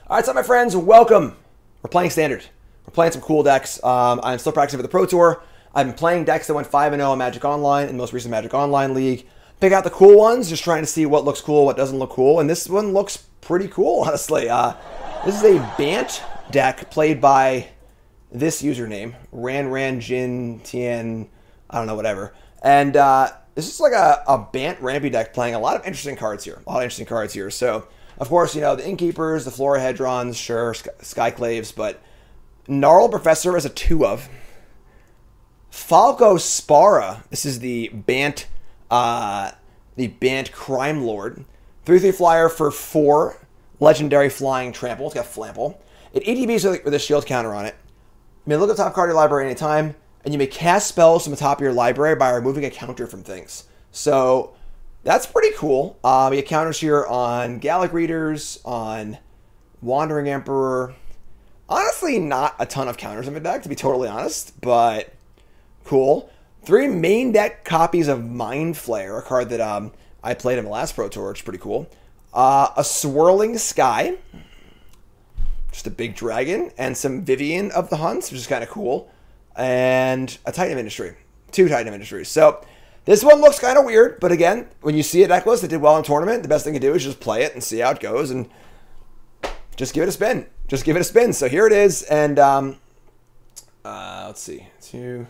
All right, so my friends, welcome. We're playing Standard. We're playing some cool decks. I'm still practicing for the Pro Tour. I've been playing decks that went 5-0 in Magic Online, in the most recent Magic Online League. Pick out the cool ones, just trying to see what looks cool, what doesn't look cool. And this one looks pretty cool, honestly. This is a Bant deck played by this username, Jin Tien, I don't know, whatever. And this is like a Bant Rampy deck playing a lot of interesting cards here. So, of course, you know, the Innkeepers, the Flora Hedrons, sure, Skyclaves, but Gnarled Professor is a 2 of. Falco Spara, this is the Bant Crime Lord. 3/3 flyer for 4, legendary flying trample. It's got Flample. It ETBs with a shield counter on it. You may look at the top card of your library anytime, and you may cast spells from the top of your library by removing a counter from things. So that's pretty cool. You get counters here on Gallic Readers, on Wandering Emperor. Honestly, not a ton of counters in the deck, to be totally honest, but cool. 3 main deck copies of Mind Flayer, a card that I played in the last Pro Tour, which is pretty cool. A Swirling Sky, just a big dragon, and some Vivien of the Hunts, which is kind of cool. And a Titan of Industry. 2 Titan of Industries. So this one looks kind of weird, but again, when you see a deck list that did well in a tournament, the best thing to do is just play it and see how it goes and just give it a spin. Just give it a spin. So here it is, and let's see, 2,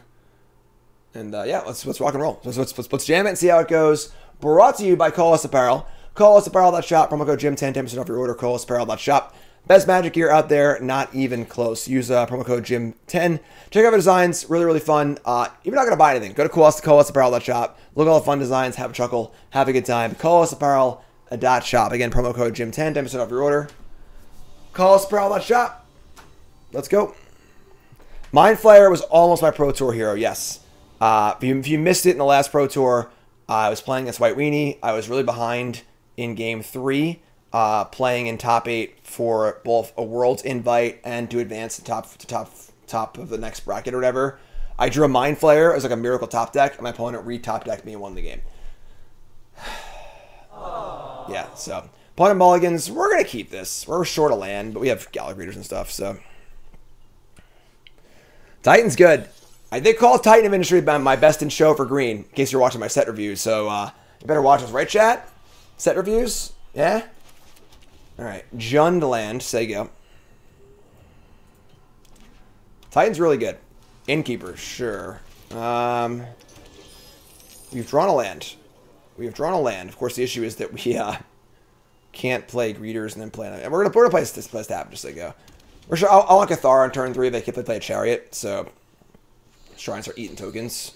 and yeah, let's rock and roll. Let's jam it and see how it goes. Brought to you by Colas Apparel. ColasApparel.shop, promo code Jim10, 10% off your order. ColasApparel.shop. Best Magic gear out there, not even close. Use promo code Jim10. Check out the designs, really fun. If you're not going to buy anything, go to ColasApparel.shop. Look at all the fun designs, have a chuckle, have a good time. ColasApparel.shop. Again, promo code Jim10, 10% off your order. ColasApparel.shop. Let's go. Mind Flayer was almost my Pro Tour hero, yes. If you missed it in the last Pro Tour, I was playing against White Weenie. I was really behind in Game 3. Playing in top 8 for both a World's Invite and to advance to top of the next bracket or whatever. I drew a Mind Flayer as like a miracle top deck, and my opponent re-top decked me and won the game. Yeah, so opponent mulligans, we're gonna keep this. We're short of land, but we have Gallic Readers and stuff, so Titan's good. I did call Titan of Industry my best in show for green, in case you're watching my set reviews. So you better watch us, right, chat? Set reviews, yeah. All right, Jundland, Sego. Titan's really good. Innkeeper, sure. We've drawn a land. Of course, the issue is that we can't play Greeters and then play. And we're gonna play this tap just Sego. We're sure. I want Cathar on turn 3. They can't play a Chariot, so let's try and start eating tokens.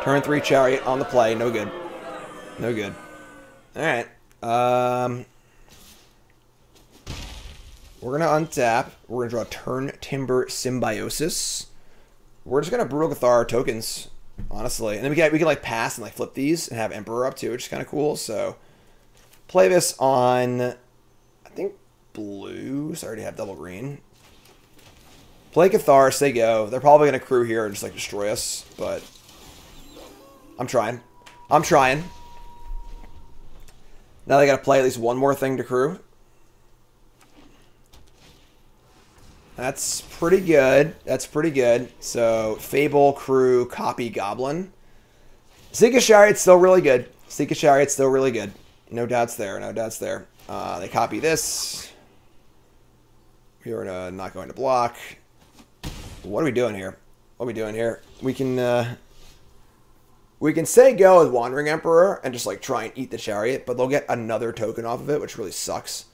Turn 3 Chariot on the play, no good. No good. Alright. We're going to untap. We're going to draw Turn Timber Symbiosis. We're just going to Brutal Cathar tokens, honestly. And then we can like pass and like flip these and have Emperor up too, which is kind of cool. So play this on, I think, blue. So I already have double green. Play Cathar, say go. They're probably going to crew here and just like destroy us, but I'm trying. Now they got to play at least one more thing to crew. That's pretty good. So, Fable, Crew, Copy, Goblin. Seeker Chariot's still really good. No doubts there. They copy this. We are not going to block. What are we doing here? We can say go with Wandering Emperor and just like try and eat the Chariot, but they'll get another token off of it, which really sucks.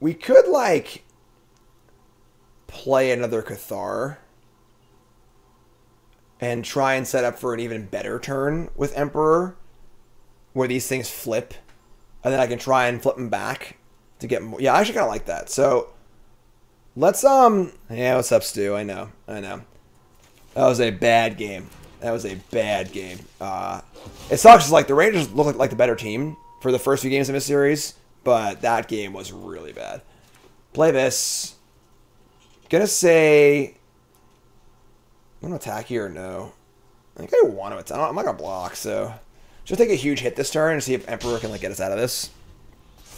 We could like play another Cathar and try and set up for an even better turn with Emperor, where these things flip, and then I can try and flip them back to get more. Yeah, I actually kind of like that. So let's yeah, what's up, Stu? I know. That was a bad game. It sucks. Like the Rangers look like the better team for the first few games of this series, but that game was really bad. Play this. Gonna say, I'm gonna attack here or no? I think I want to. I'm not gonna block, so just take a huge hit this turn and see if Emperor can like get us out of this.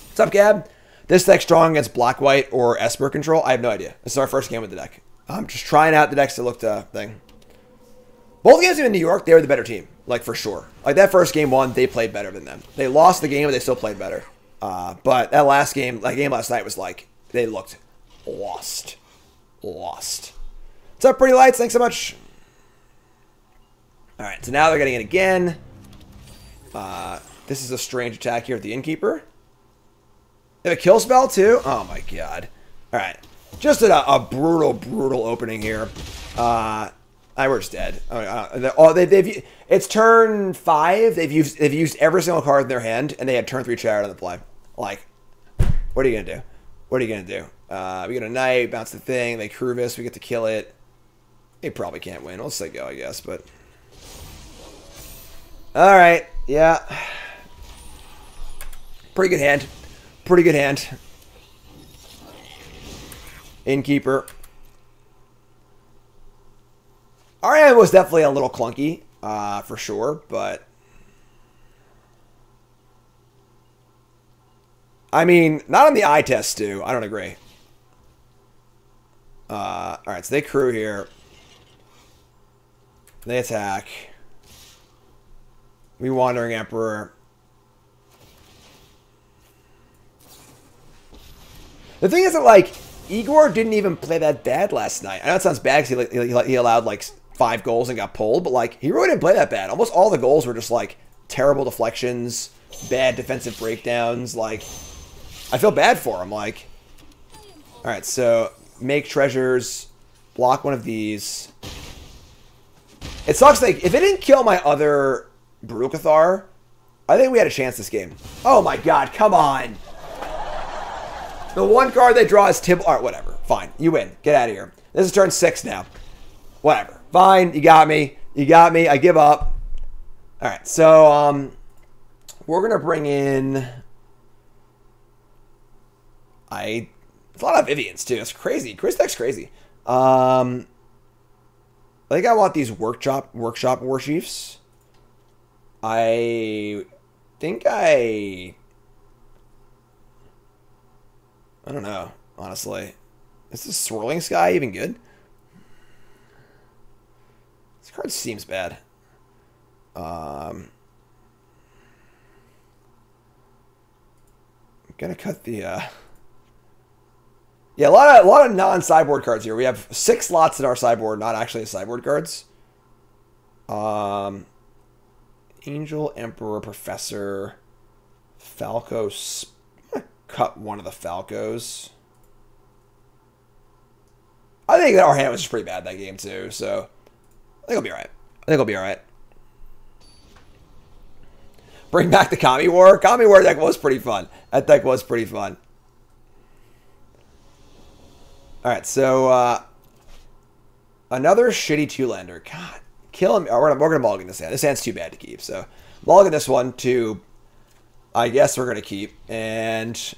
What's up, Gab? This deck strong against black, white, or Esper control? I have no idea. This is our first game with the deck. I'm just trying out the decks to look to thing. Both games in New York, they were the better team, like for sure. Like that first game one, they played better than them. They lost the game, but they still played better. But that last game, game last night was like they looked lost. What's up, Pretty Lights? Thanks so much. All right, so now they're getting it again. This is a strange attack here at the Innkeeper. They have a kill spell too. Oh my god! All right, just a brutal opening here. We're just dead. It's turn 5. They've used every single card in their hand, and they had turn 3 Chariot on the play. Like, what are you gonna do? What are you gonna do? We get a knight, bounce the thing. They crew this. We get to kill it. They probably can't win. We'll say go, I guess. But all right, yeah, pretty good hand. Pretty good hand. Innkeeper. Our hand was definitely a little clunky, for sure, but I mean, not on the eye test, Stu. I don't agree. All right, so they crew here. They attack. We Wandering Emperor. The thing is that, like, Igor didn't even play that bad last night. I know it sounds bad because he allowed, like, 5 goals and got pulled, but, like, he really didn't play that bad. Almost all the goals were just, like, terrible deflections, bad defensive breakdowns. Like, I feel bad for him. Like, all right, so make treasures, block one of these. It sucks, like, if it didn't kill my other Brutal Cathar, I think we had a chance this game. Oh, my God, come on. The one card they draw is Tibble. All right, whatever. Fine. You win. Get out of here. This is turn 6 now. Whatever. Fine. You got me. You got me. I give up. All right. So, we're going to bring in... It's a lot of Viviens, too. It's crazy. Chris deck's crazy. I think I want these Workshop Warchiefs. I think I don't know, honestly. Is this Swirling Sky even good? This card seems bad. I'm gonna cut the yeah, a lot of non-sideboard cards here. We have 6 slots in our sideboard, not actually sideboard cards. Angel, Emperor, Professor, Falco. I'm gonna cut one of the Falcos. I think that our hand was just pretty bad that game too, so I think it'll be alright. I think it'll be alright. Bring back the Kami War. Kami War deck was pretty fun. That deck was pretty fun. Alright, so another shitty 2-lander. God, kill him. Oh, we're gonna mulligan this hand. This hand's too bad to keep, so mulligan this one to, I guess we're gonna keep, and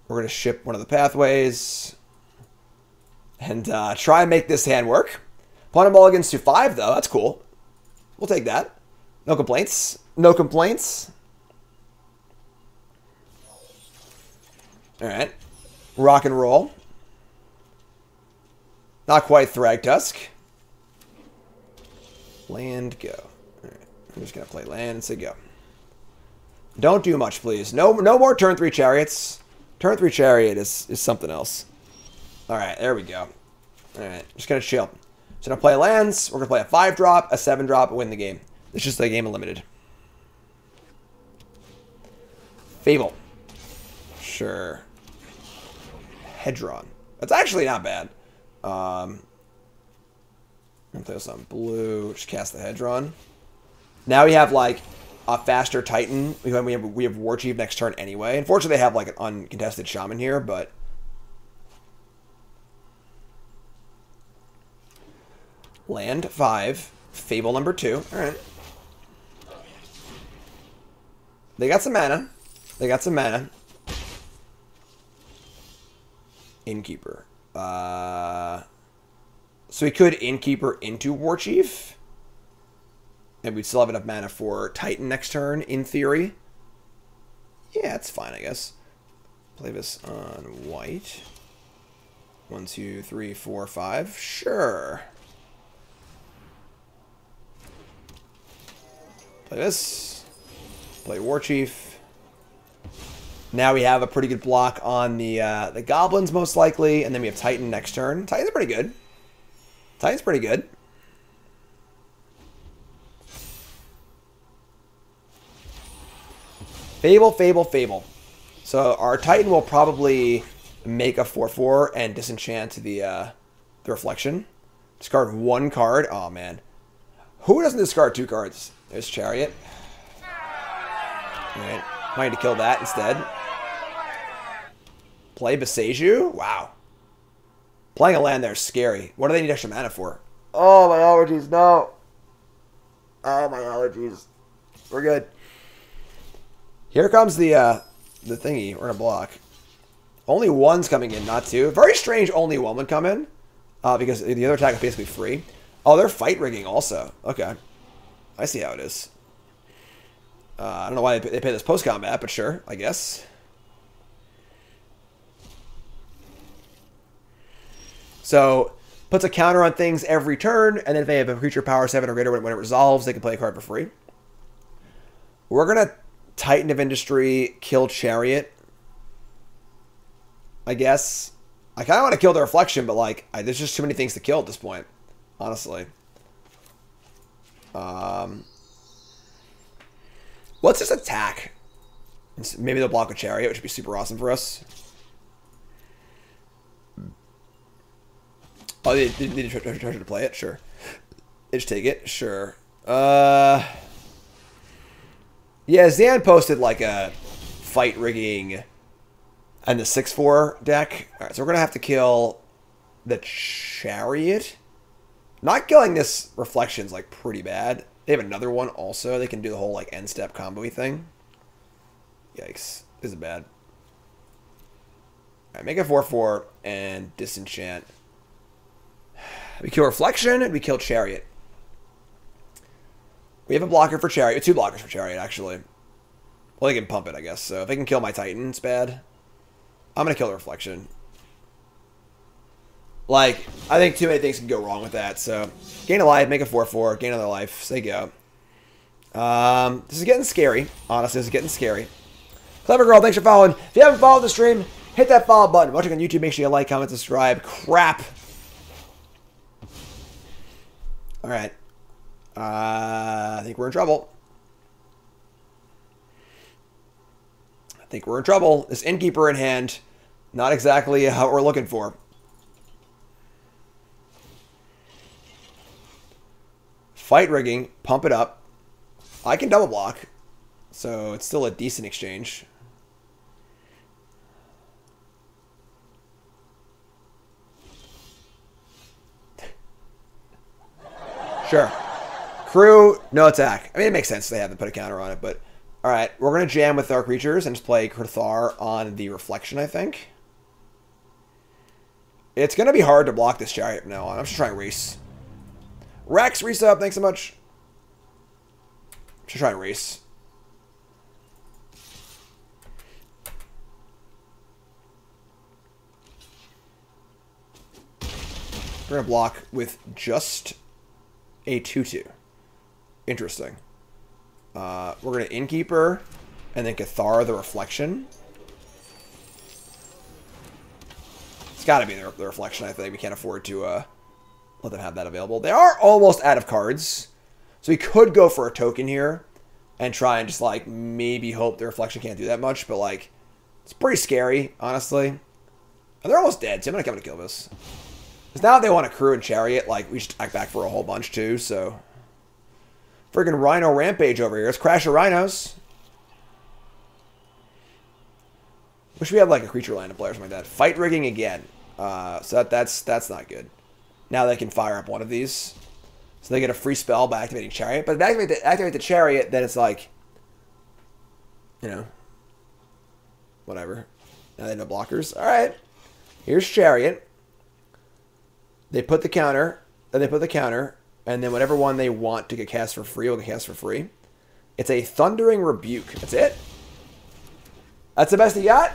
we're gonna ship one of the pathways and try and make this hand work. Opponent mulligans to 5 though. That's cool. We'll take that. No complaints. No complaints. Alright. Rock and roll. Not quite Thragtusk. Land, go. Alright. I'm just going to play land and say go. Don't do much, please. No more turn 3 Chariots. Turn 3 Chariot is something else. Alright, there we go. Alright, just going to chill. So going to play lands. We're going to play a 5-drop, a 7-drop, and win the game. It's just a game of limited. Fable. Sure. Hedron. That's actually not bad. I'm going to play some blue. Just cast the Hedron. Now we have, like, a faster Titan. We have Warchief next turn anyway. Unfortunately, they have, like, an uncontested Shaman here, but... Land 5. Fable number 2. Alright. They got some mana. They got some mana. Innkeeper. So we could Innkeeper into Warchief. And we'd still have enough mana for Titan next turn, in theory. Yeah, it's fine, I guess. Play this on white. 1, 2, 3, 4, 5. Sure. Play this. Play War Chief. Now we have a pretty good block on the Goblins, most likely. And then we have Titan next turn. Titan's pretty good. Titan's pretty good. Fable, Fable, Fable. So our Titan will probably make a 4/4 and disenchant the Reflection. Discard 1 card. Oh, man. Who doesn't discard 2 cards? There's Chariot. Alright. Might need to kill that instead. Play Beseju? Wow. Playing a land there is scary. What do they need extra mana for? Oh, my allergies. No. Oh, my allergies. We're good. Here comes the thingy. We're going to block. Only 1's coming in, not 2. Very strange only 1 would come in. Because the other attack is basically free. Oh, they're fight rigging also. Okay. I see how it is. I don't know why they pay this post-combat, but sure, I guess. So, puts a counter on things every turn, and then if they have a creature power 7 or greater when it resolves, they can play a card for free. We're going to Titan of Industry, kill Chariot. I guess. I kind of want to kill the Reflection, but like, there's just too many things to kill at this point. Honestly. Let's just attack. Maybe they'll block a Chariot, which would be super awesome for us. Oh, they need to try to play it? Sure. They just take it? Sure. Yeah, Zan posted like a fight rigging and the 6/4 deck. Alright, so we're going to have to kill the Chariot. Not killing this Reflection's like pretty bad. They have another one also. They can do the whole like end step combo-y thing. Yikes. This is bad. Alright, make a 4/4 and disenchant. We kill Reflection and we kill Chariot. We have a blocker for Chariot. 2 blockers for Chariot, actually. Well, they can pump it, I guess. So if they can kill my Titan, it's bad. I'm going to kill the Reflection. Like, I think too many things can go wrong with that. So, gain a life, make a 4/4, gain another life. So there you go. This is getting scary. Honestly, this is getting scary. Clever Girl, thanks for following. If you haven't followed the stream, hit that follow button. Watching on YouTube, make sure you like, comment, subscribe. Crap. Alright. I think we're in trouble. I think we're in trouble. This Innkeeper in hand, not exactly what we're looking for. Fight rigging, pump it up. I can double block, so it's still a decent exchange. Sure. Crew, no attack. I mean, it makes sense they haven't put a counter on it, but... Alright, we're going to jam with our creatures and just play Krthar on the Reflection, I think. It's going to be hard to block this Chariot from now on. I'm just trying to race. Rex, resub, thanks so much. Just try and race. We're going to block with just a 2/2. Interesting. We're going to Innkeeper and then Cathar the Reflection. It's got to be the Reflection, I think. We can't afford to let them have that available. They are almost out of cards. So we could go for a token here and try and just, like, maybe hope the Reflection can't do that much. But, like, it's pretty scary, honestly. And they're almost dead, so I'm going to come to kill this. Because now if they want a Crew and Chariot, like, we should attack back for a whole bunch, too, so... Friggin' Rhino Rampage over here. Let's crash the Rhinos. Wish we had, like, a creature land to play or something like that. Fight rigging again. So that's not good. Now they can fire up one of these. So they get a free spell by activating Chariot. But if they activate the Chariot, then it's like... You know. Whatever. Now they have no blockers. Alright. Here's Chariot. They put the counter. Then they put the counter. And then whatever one they want to get cast for free will get cast for free. It's a Thundering Rebuke. That's it? That's the best you got?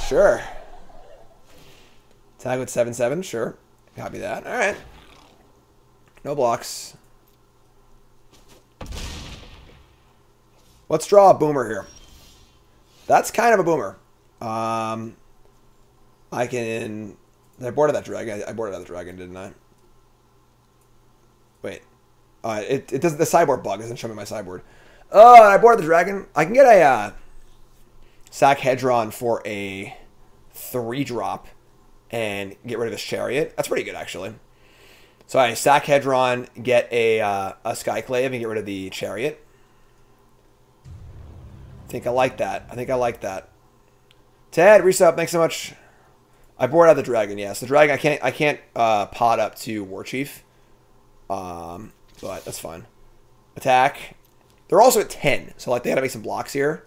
Sure. Tag with 7/7, sure. Copy that. Alright. No blocks. Let's draw a boomer here. That's kind of a boomer. I boarded that dragon. I boarded that dragon, didn't I? Wait. It doesn't. The sideboard bug doesn't show me my sideboard. Oh, I boarded the dragon. I can get a sack Hedron for a 3-drop and get rid of his chariot. That's pretty good, actually. So I sack Hedron, get a Skyclave, and get rid of the chariot. I think I like that. I think I like that. Ted, resub. Thanks so much. I boarded out the dragon. Yes, the dragon. I can't pot up to War Chief. But that's fine. Attack. They're also at 10, so like they gotta make some blocks here.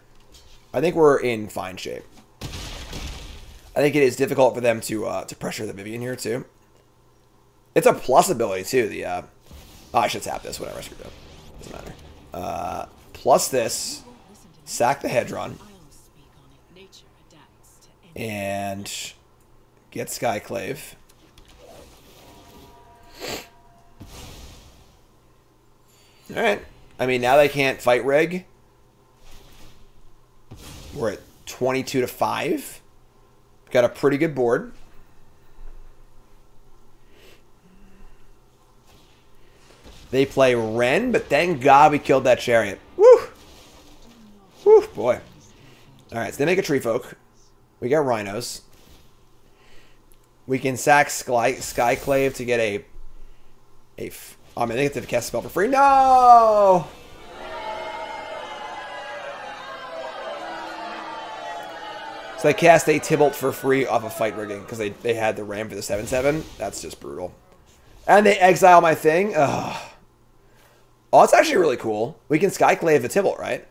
I think we're in fine shape. I think it is difficult for them to pressure the Vivien here too. It's a plus ability too. The oh, I should tap this. Whatever, I screwed up. Doesn't matter. Plus this, sack the Hedron, and get Skyclave. All right. I mean, now they can't fight Rig. We're at 22-5. Got a pretty good board. They play Ren, but thank God we killed that chariot. Woo! Woo, boy. All right, so they make a Tree Folk. We got Rhinos. We can sack Skyclave to get a I mean, they get to cast a spell for free. No! So they cast a Tybalt for free off of Fight Rigging because they had the Ram for the 7/7. That's just brutal. And they exile my thing. Ugh. Oh, it's actually really cool. We can Skyclave the Tybalt, right?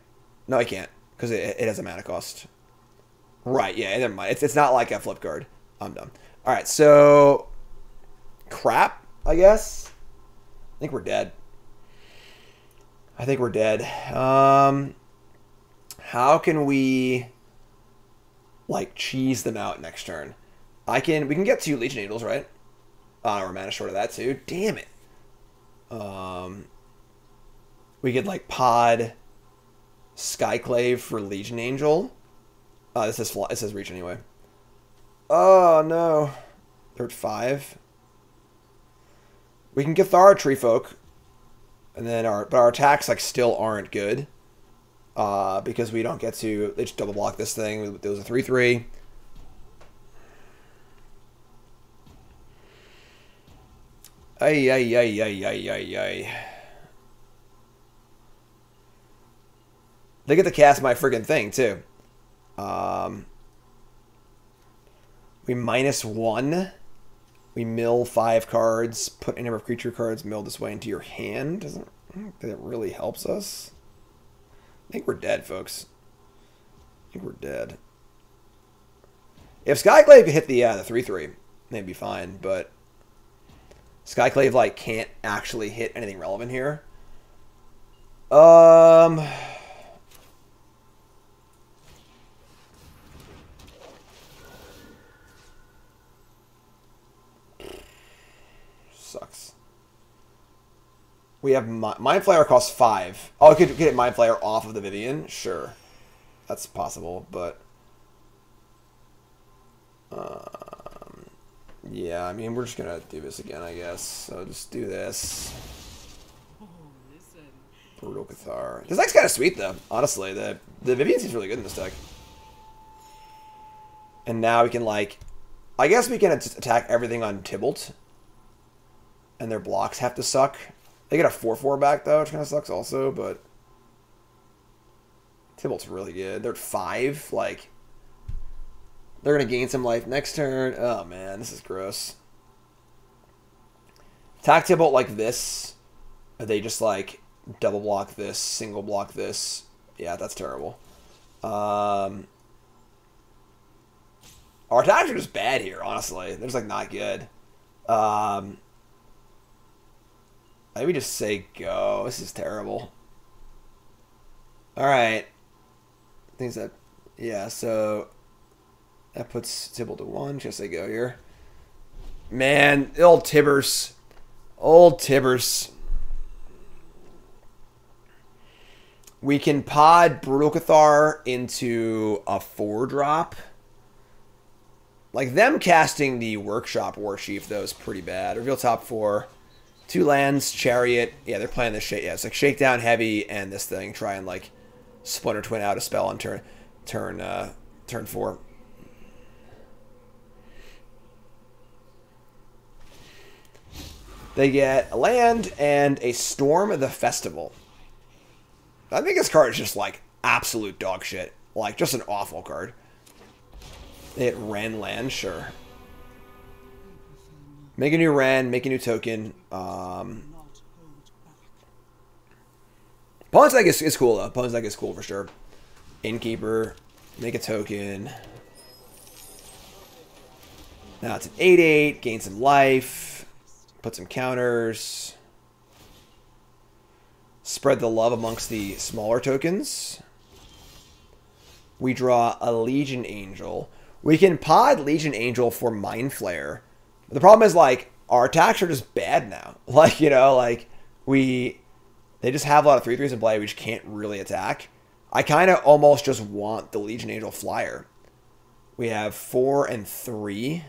No, I can't because it has a mana cost. Right, yeah, never mind. It's not like a flip card. I'm done. All right, so crap, I guess. I think we're dead. I think we're dead. How can we like cheese them out next turn? We can get 2 Legion Angels, right? Oh, we're mana short of that too. Damn it. We could like pod Skyclave for Legion Angel. This says reach anyway. Oh no. They're at 5. We can Cathara Tree Folk, and then our attacks like still aren't good, because we don't get to. They just double block this thing. There was a 3/3. Ay ay ay ay ay ay ay. They get to cast my friggin' thing too. We -1. We mill 5 cards, put a number of creature cards milled this way into your hand. I don't think that really helps us. I think we're dead, folks. I think we're dead. If Skyclave could hit the 3/3, they'd be fine, but Skyclave like can't actually hit anything relevant here. Sucks. We have Mind Flayer costs 5. Oh, I could get Mind Flayer off of the Vivien? Sure. That's possible, but yeah, I mean, we're just gonna do this again, I guess. So just do this. Brutal Cathar. This deck's kind of sweet, though. Honestly, the Vivien seems really good in this deck. And now we can, like, I guess we can attack everything on Tybalt. And their blocks have to suck. They get a 4/4 back, though, which kind of sucks also, but Tybalt's really good. They're at 5. Like, they're going to gain some life next turn. Oh, man, this is gross. Attack Tybalt like this. They just, like, double block this, single block this. Yeah, that's terrible. Our attacks are just bad here, honestly. They're just, like, not good. I think we just say go. This is terrible. Alright. Things that... Yeah, so... That puts Tibble to 1. Just say go here. Man, old Tibbers. Old Tibbers. We can pod Brutal Cathar into a 4-drop. Like, them casting the Workshop Warchief, though, is pretty bad. Reveal top 4. 2 lands, Chariot. Yeah, they're playing this shit. Yeah, it's like Shakedown Heavy and this thing. Try and, like, Splinter Twin out a spell on turn 4. They get a land and a Storm of the Festival. I think this card is just, like, absolute dog shit. Like, just an awful card. They hit Ren land, sure. Make a new Ren, make a new token. Opponent's deck is cool, though. Opponent's deck is cool for sure. Innkeeper, make a token. Now it's an 8/8, gain some life. Put some counters. Spread the love amongst the smaller tokens. We draw a Legion Angel. We can pod Legion Angel for Mind Flayer. The problem is, like, our attacks are just bad now. Like, you know, like, they just have a lot of 3/3s in play. We just can't really attack. I kind of almost just want the Legion Angel Flyer. We have 4 and 3.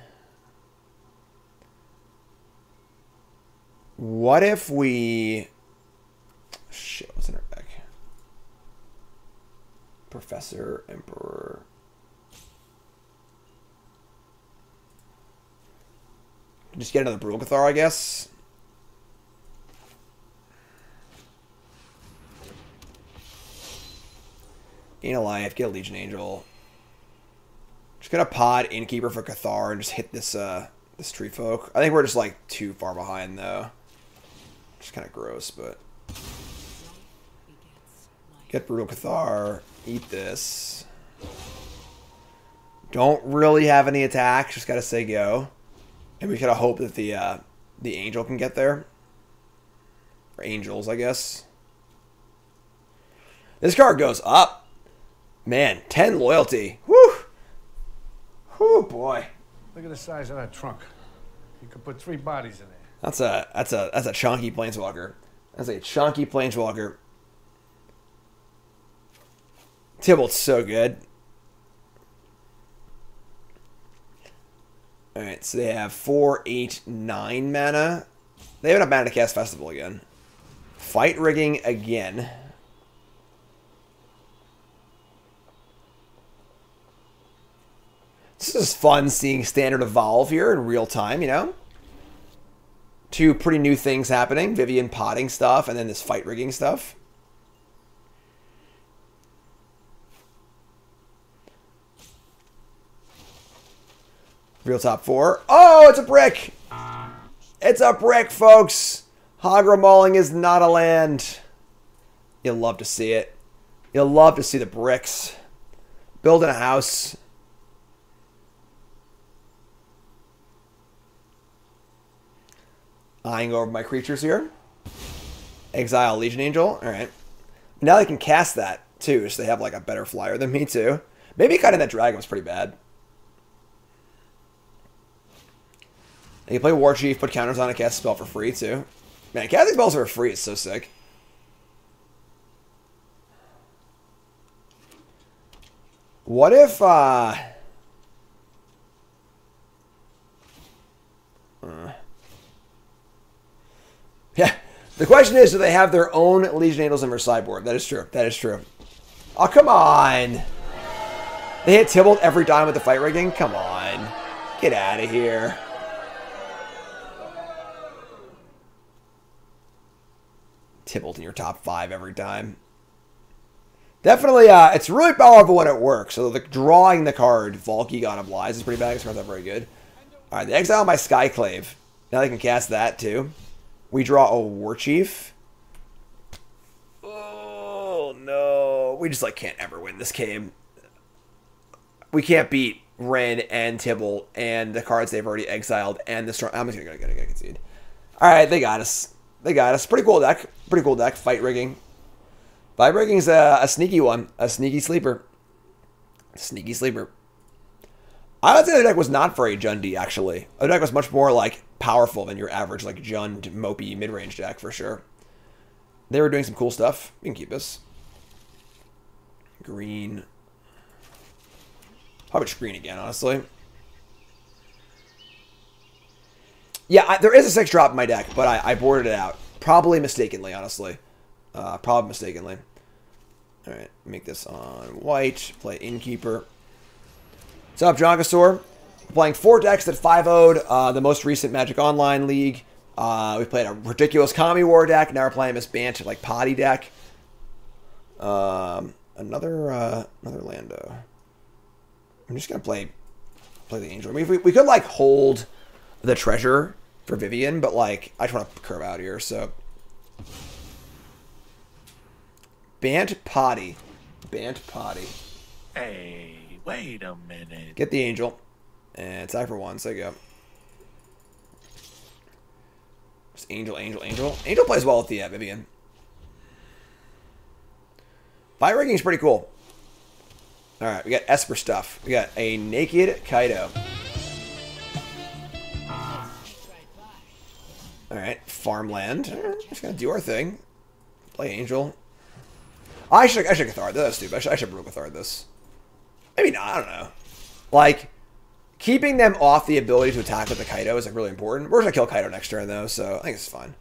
What if we... Shit, what's in our deck? Professor, Emperor... Just get another Brutal Cathar, I guess. Gain a life, get a Legion Angel. Just gonna pod Innkeeper for Cathar and just hit this this Tree Folk. I think we're just like too far behind though. Just kind of gross, but get Brutal Cathar, eat this. Don't really have any attacks, just gotta say go. And we gotta hope that the angel can get there. Or angels, I guess. This card goes up. Man, 10 loyalty. Whew. Whew, boy. Look at the size of that trunk. You could put 3 bodies in there. That's a chunky Planeswalker. That's a chunky Planeswalker. Tybalt's so good. Alright, so they have 4, 8, 9 mana. They have enough mana to cast Festival again. Fight Rigging again. This is fun seeing Standard evolve here in real time, you know? 2 pretty new things happening. Vivien potting stuff, and then this Fight Rigging stuff. Real top 4. Oh, it's a brick! It's a brick, folks! Hagra Mauling is not a land. You'll love to see it. You'll love to see the bricks. Building a house. Eyeing over my creatures here. Exile Legion Angel. Alright. Now they can cast that, too, so they have, like, a better flyer than me, too. Maybe cutting that dragon was pretty bad. They can play War Chief, put counters on it, cast a spell for free, too. Man, casting spells for free is so sick. What if, yeah, the question is, do they have their own Legion Angels in their sideboard? That is true. That is true. Oh, come on. They hit Tybalt every time with the Fight Rigging? Come on. Get out of here. Tybalt in your top 5 every time. Definitely, it's really powerful when it works. So, drawing the card, Valky God of Lies, is pretty bad. This card's not very good. Alright, they exile my Skyclave. Now they can cast that, too. We draw a War Chief. Oh, no. We just, like, can't ever win this game. We can't beat Ren and Tybalt and the cards they've already exiled and the Storm. I'm just gonna concede. Alright, they got us. They got us. Pretty cool deck. Pretty cool deck. Fight rigging. Fight rigging is a sneaky one. A sneaky sleeper. Sneaky sleeper. I would say the deck was not very Jundy, actually. The deck was much more, like, powerful than your average, like, Jund, mopey, mid-range deck, for sure. They were doing some cool stuff. We can keep this. Green. Probably just green again, honestly. Yeah, there is a 6-drop in my deck, but I boarded it out. Probably mistakenly, honestly. Probably mistakenly. Alright, make this on white. Play Innkeeper. What's up, Jonkasaur? We're playing 4 decks that 5-0'd the most recent Magic Online League. We played a ridiculous Kami War deck. Now we're playing this Bant, like, potty deck. Another Lando. I'm just gonna play the Angel. I mean, we could, like, hold the treasure for Vivien, but, like, I just want to curve out here, so. Bant potty. Bant potty. Hey, wait a minute. Get the Angel. And attack for 1, so you go. Just Angel. Angel plays well with the Vivien. Fire rigging is pretty cool. Alright, we got Esper stuff. We got a naked Kaido. Alright, farmland. Just gonna do our thing. Play Angel. I should Cathard. That was stupid. I should Brute Cathard this. Maybe not, I don't know. Like, keeping them off the ability to attack with the Kaido is, like, really important. We're gonna kill Kaido next turn, though, so I think it's fine.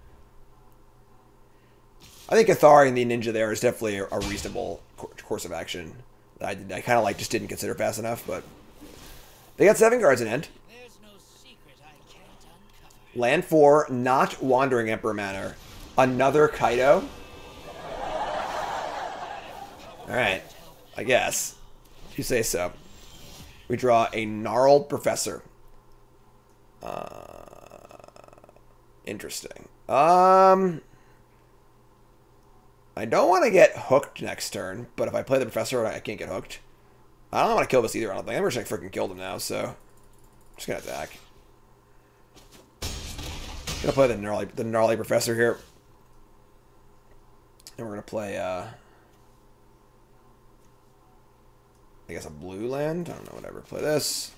I think Catharing the Ninja there is definitely a reasonable course of action. I kind of, like, just didn't consider fast enough, but they got 7 cards in end. There's no secret I can't uncover. Land 4, not Wandering Emperor Manor. Another Kaido. Alright, I guess. If you say so. We draw a Gnarled Professor. Interesting. I don't want to get hooked next turn, but if I play the Professor, I can't get hooked. I don't want to kill this either, I don't think. I'm just gonna freaking kill them now, so I'm just gonna attack. Gonna play the gnarly Professor here. And we're gonna play I guess a blue land? I don't know, whatever. Play this.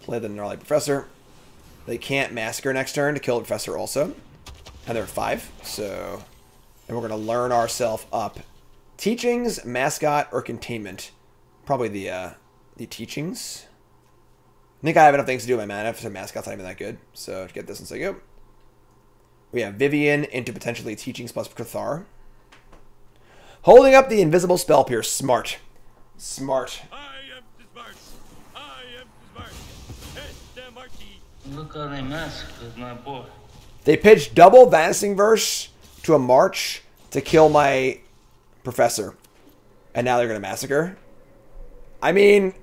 Play the gnarly Professor. They can't Massacre next turn to kill the Professor also. And they're at 5, so. And we're going to learn ourselves up. Teachings, Mascot, or Containment. Probably the Teachings. I think I have enough things to do with my mana, so Mascot's not even that good. So get this and say go. We have Vivien into potentially Teachings plus Cathar. Holding up the Invisible Spell Pierce. Smart. Smart. I am smart. I am smart. Este Marty. Look how they mask with my boy. They pitched double Vanishing Verse to a March to kill my Professor. And now they're going to Massacre. I mean,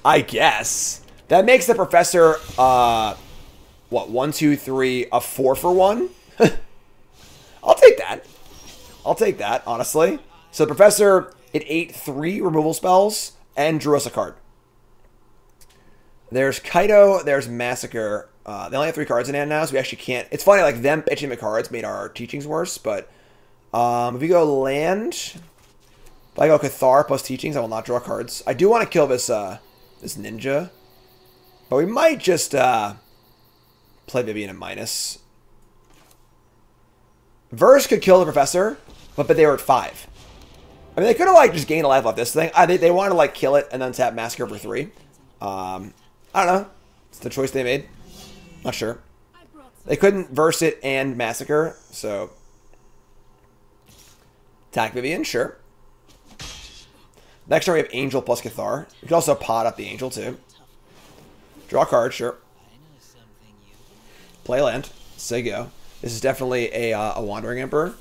I guess. That makes the Professor, what, 1, 2, 3, a 4 for 1? I'll take that. I'll take that, honestly. So the Professor, it ate 3 removal spells and drew us a card. There's Kaido, there's Massacre. They only have 3 cards in hand now, so we actually can't. It's funny, like, them pitching the cards made our Teachings worse, but if we go land, if I go Cathar plus Teachings, I will not draw cards. I do want to kill this this Ninja, but we might just play Vivien at minus. Verse could kill the Professor, but they were at 5. I mean, they could have, like, just gained a life off this thing. They wanted to, like, kill it and then tap Massacre for 3. I don't know. It's the choice they made. Not sure. They couldn't verse it and Massacre, so. Attack Vivien, sure. Next turn we have Angel plus Cathar. We can also pot up the Angel, too. Draw a card, sure. Play land. Say go. This is definitely a Wandering Emperor.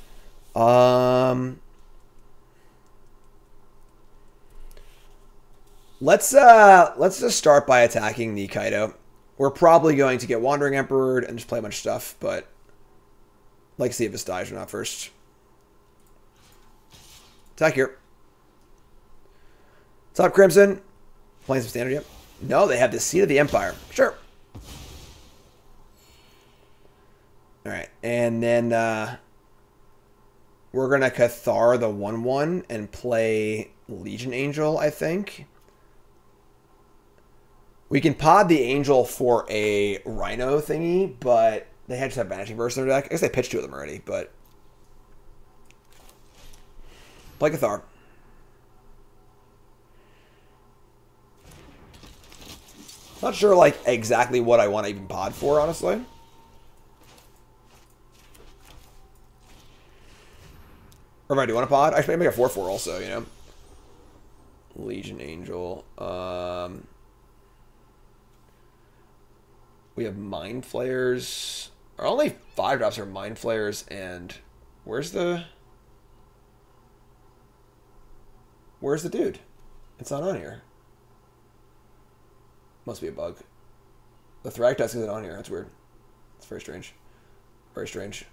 Let's just start by attacking the Kaido. We're probably going to get Wandering Emperor and just play a bunch of stuff, but I'd like to see if this dies or not first. Attack here. Top Crimson. Playing some standard yet? No, they have the Seat of the Empire. Sure. Alright, and And then we're going to Cathar the 1/1 and play Legion Angel, I think. We can pod the Angel for a Rhino thingy, but they just have Vanishing Verse in their deck. I guess they pitched 2 of them already, but... Play Cathar. Not sure, like, exactly what I want to even pod for, honestly. Or if I do want to pod, I should make a 4/4 also, you know? Legion Angel. We have Mind Flayers. Our only 5-drops are Mind Flayers, and... Where's the dude? It's not on here. Must be a bug. The Thragtusk isn't on here. That's weird. It's very strange. Very strange.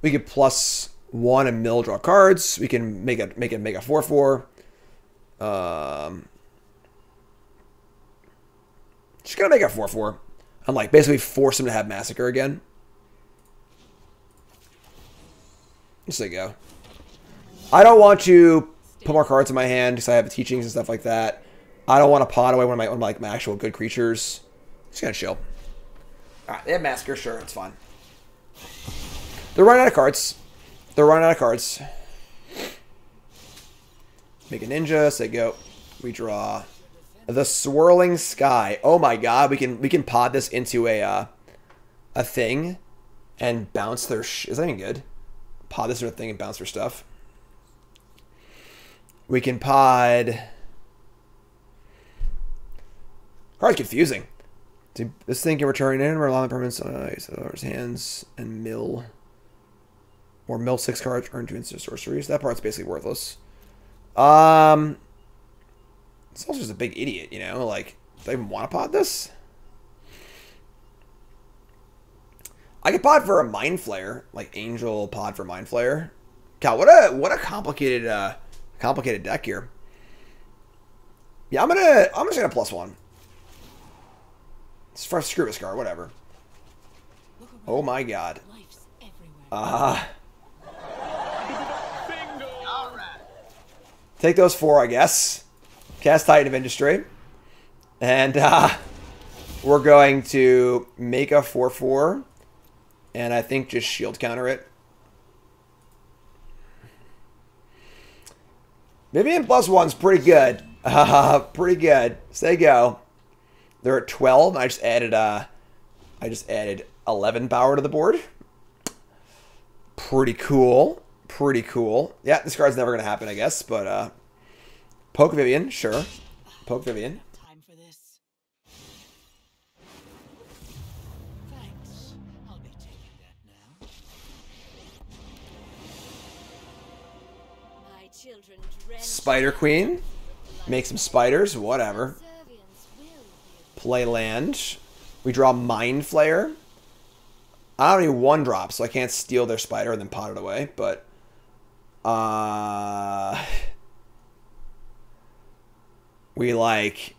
We could +1 and mill draw cards. We can make a 4/4. Just gonna make a 4/4. I'm like basically force him to have Massacre again. Just so go. I don't want to put more cards in my hand because I have teachings and stuff like that. I don't want to pot away one of my actual good creatures. Just gonna chill. Alright, they have Massacre, sure, it's fine. They're running out of cards. They're running out of cards. Make a ninja, say go. We draw the Swirling Sky. Oh my god, we can pod this into a thing and bounce their is that even good? Pod this into a thing and bounce their stuff. We can pod. Card's confusing. This thing can return in or allow the permanents on his hands and mill. Or mill 6 cards, earn 2 instant sorceries. That part's basically worthless. It's also just a big idiot, you know? Like, do I even want to pod this? I could pod for a Mind Flayer, like Angel pod for Mind Flayer. God, what a complicated deck here. Yeah, I'm just gonna +1. Screw this card, whatever. Oh my god. Take those 4, I guess. Cast Titan of Industry. And we're going to make a 4/4. And I think just shield counter it. Vivien +1's pretty good. Pretty good. Say go. They're at 12. I just added 11 power to the board. Pretty cool. Pretty cool. Yeah, this card's never gonna happen, I guess, but poke Vivien, sure. Poke Vivien. Time for this. Thanks. I'll be taking that now. My children drenched Spider Queen. Make some spiders, whatever. subservience will be Play land. We draw Mind Flayer. I don't need 1-drop, so I can't steal their spider and then pot it away, but we like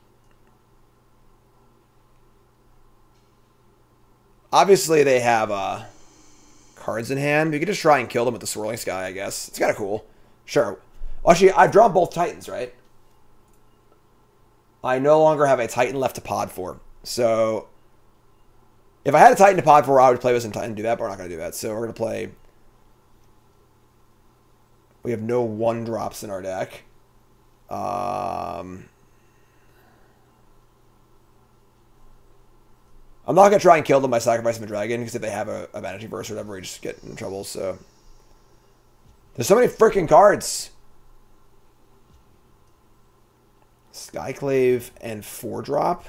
obviously they have cards in hand. We could just try and kill them with the Swirling Sky, I guess. It's kind of cool. Sure. Actually, I've drawn both Titans, right? I no longer have a Titan left to pod for. So if I had a Titan to pod for, I would play with some Titan and do that, but we're not going to do that. So we're going to play. We have no 1-drops in our deck. I'm not going to try and kill them by sacrificing a dragon, because if they have a Vanishing Verse or whatever, we just get in trouble. So there's so many freaking cards. Skyclave and 4-drop.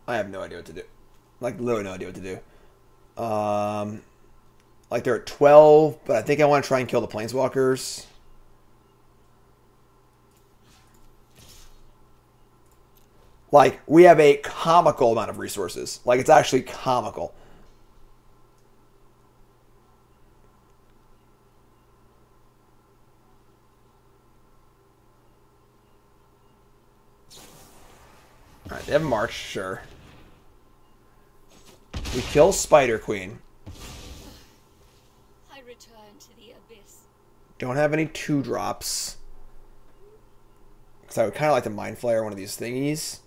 I have no idea what to do. Like, literally no idea what to do. Like, they're at 12, but I think I want to try and kill the Planeswalkers. Like, we have a comical amount of resources. Like, it's actually comical. Alright, they have March, sure. We kill Spider Queen. I return to the abyss. Don't have any 2-drops. Because I would kind of like to Mind Flayer one of these thingies.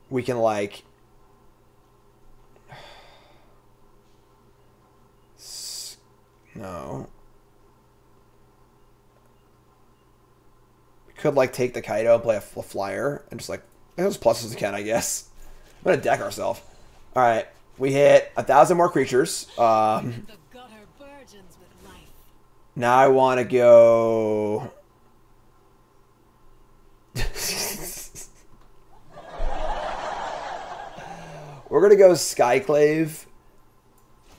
We can, like... No. We could, like, take the Kaido and play a flyer. And just, like, those pluses we can, I guess. I'm going to deck ourselves. Alright. We hit 1,000 more creatures. The gutter burgeons with life. Now I want to go... We're going to go Skyclave,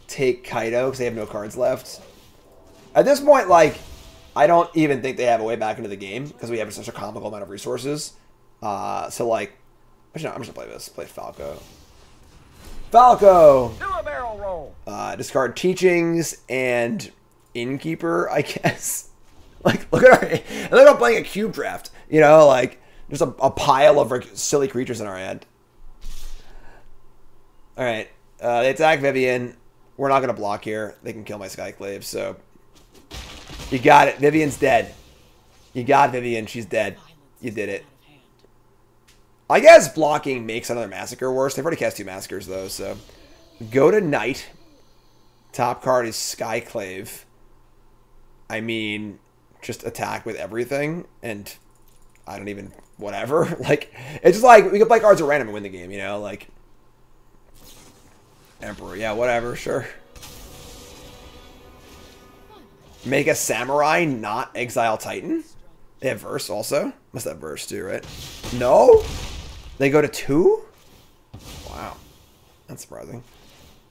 take Kaido, because they have no cards left. At this point, like, I don't even think they have a way back into the game, because we have such a comical amount of resources. So, like, actually, no, I'm just going to play this. Play Falco. Falco! Do a barrel roll. Discard Teachings and Innkeeper, I guess. Like, look at our... And then I'm playing a cube draft. You know, like, just a pile of like, silly creatures in our hand. Alright. They attack Vivien. We're not going to block here. They can kill my Skyclave, so... You got it. Vivien's dead. You got Vivien. She's dead. You did it. I guess blocking makes another Massacre worse. They've already cast 2 Massacres, though, so... Go to Knight. Top card is Skyclave. I mean, just attack with everything, and I don't even... Whatever. Like, it's just like, we can play cards at random and win the game, you know? Like... Emperor, yeah, whatever, sure. Make a Samurai, not Exile Titan. They have Verse also. Must have Verse too, right? No? They go to 2? Wow. That's surprising.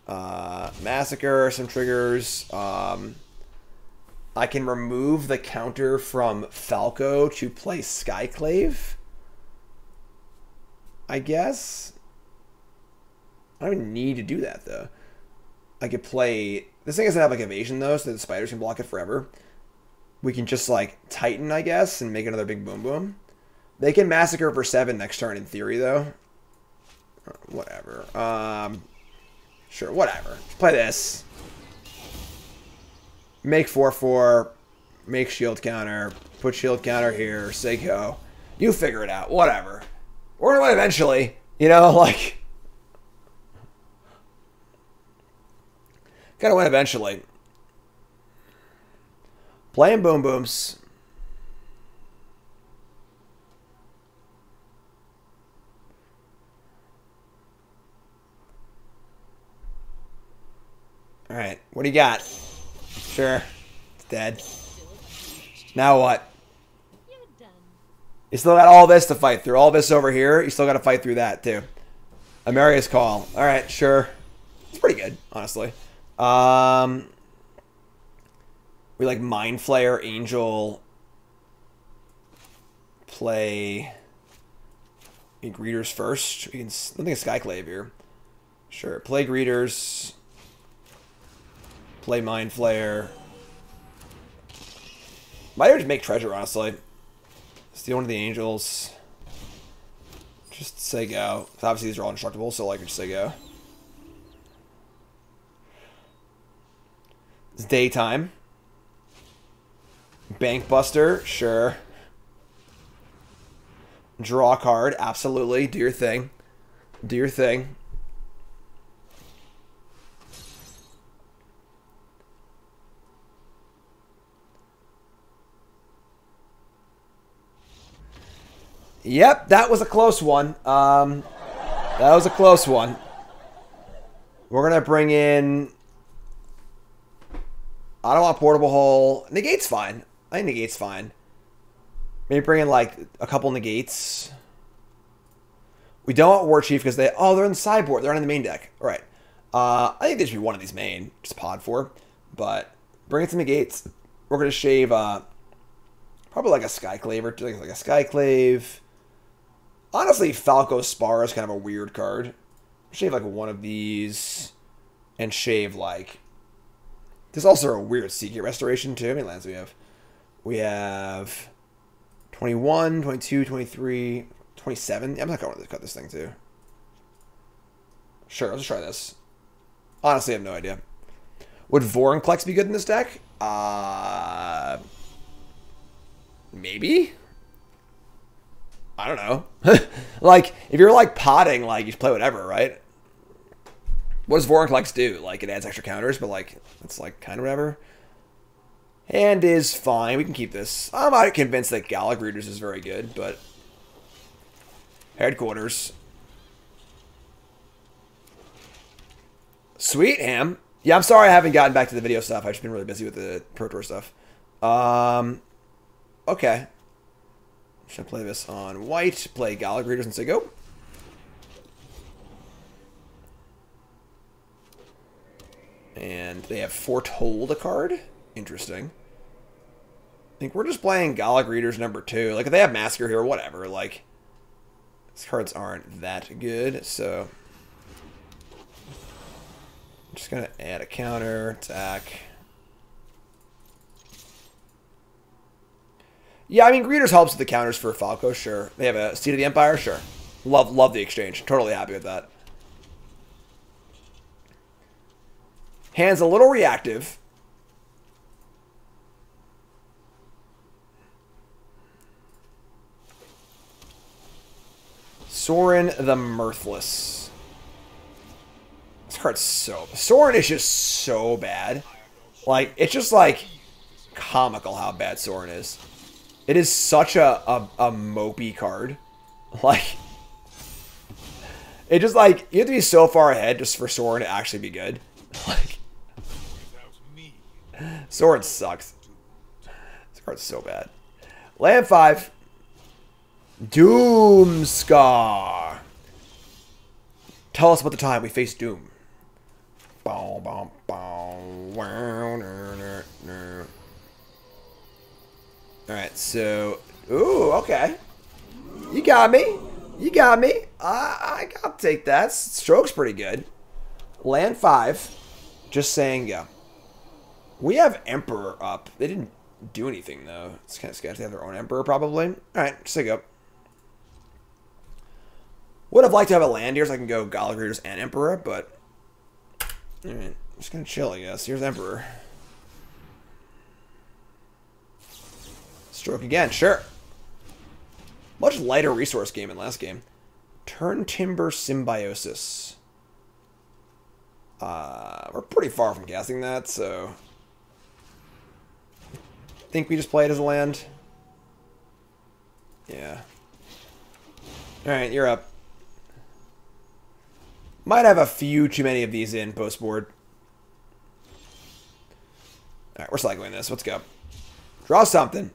Massacre, some triggers. I can remove the counter from Falco to play Skyclave. I guess. I don't even need to do that, though. I could play... This thing doesn't have, like, evasion, though, so the spiders can block it forever. We can just, like, Titan, I guess, and make another big boom boom. They can Massacre for 7 next turn, in theory, though. Whatever. Sure, whatever. Let's play this. Make 4/4. Make shield counter. Put shield counter here. Say go. You figure it out. Whatever. We're gonna win eventually. You know, like... Gotta win eventually. Playing boom booms. Alright, what do you got? Sure. It's dead. Now what? You're done. You still got all this to fight through. All this over here, you still got to fight through that, too. Ameria's Call. Alright, sure. It's pretty good, honestly. We like Mind Flayer, Angel. Play... Greeters first. We can... I think it's Skyclave here. Sure. Play Greeters. Play Mind Flayer. Might even just make Treasure, honestly. Steal one of the Angels. Just say go. Obviously, these are all indestructible, so like, just say go. It's daytime. Bank Buster, sure. Draw a card, absolutely. Do your thing. Do your thing. Yep, that was a close one. That was a close one. We're going to bring in... I don't want Portable Hole. Negate's fine. I think Negate's fine. Maybe bring in, like, a couple Negates. We don't want War Chief because they... Oh, they're in the sideboard. They're not in the main deck. All right. I think there should be one of these main. Just pod for. But bring in some Negates. We're going to shave... probably like a Skyclave or like a Skyclave. Honestly, Falco Spar is kind of a weird card. Shave like one of these. And shave like... There's also a weird Secret Restoration too. How many lands do we have? We have 21, 22, 23, 27? I'm not going to cut this thing too. Sure, let's try this. Honestly, I have no idea. Would Vorinclex be good in this deck? Maybe? I don't know. Like, if you're like potting, like, you play whatever, right? What does Vorinclex do? Like, it adds extra counters, but like, it's like kind of whatever. Hand is fine. We can keep this. I'm not convinced that Gallic Readers is very good, but headquarters. Sweet, Ham. Yeah, I'm sorry I haven't gotten back to the video stuff. I've just been really busy with the Pro Tour stuff. Okay. Should I play this on white? Play Gallic Readers and say go. And they have Foretold a card. Interesting. I think we're just playing Gallic Readers number 2. Like, if they have Massacre here, whatever. Like, these cards aren't that good, so I'm just going to add a counter, attack. Yeah, I mean, Greeters helps with the counters for Falco, sure. They have a Seat of the Empire, sure. Love the exchange. Totally happy with that. Hand's a little reactive. Sorin the Mirthless. This card's so... Sorin is just so bad. Like, it's just, like, comical how bad Sorin is. It is such a mopey card. Like, it just, like, you have to be so far ahead just for Sorin to actually be good. Like, Sorin sucks. This card's so bad. Land 5. Doomscar. Tell us about the time we faced Doom. Alright, so... Ooh, okay. You got me. You got me. I'll take that. Stroke's pretty good. Land 5. Just saying go. We have Emperor up. They didn't do anything, though. It's kind of sketchy. They have their own Emperor, probably. Alright, just say go. Would have liked to have a land here so I can go Gallic Readers and Emperor, but... Alright, just gonna chill, I guess. Here's Emperor. Stroke again, sure. Much lighter resource game than last game. Turn Timber Symbiosis. We're pretty far from casting that, so... I think we just play it as a land. Yeah. Alright, you're up. Might have a few too many of these in post-board. Alright, we're cycling this. Let's go. Draw something.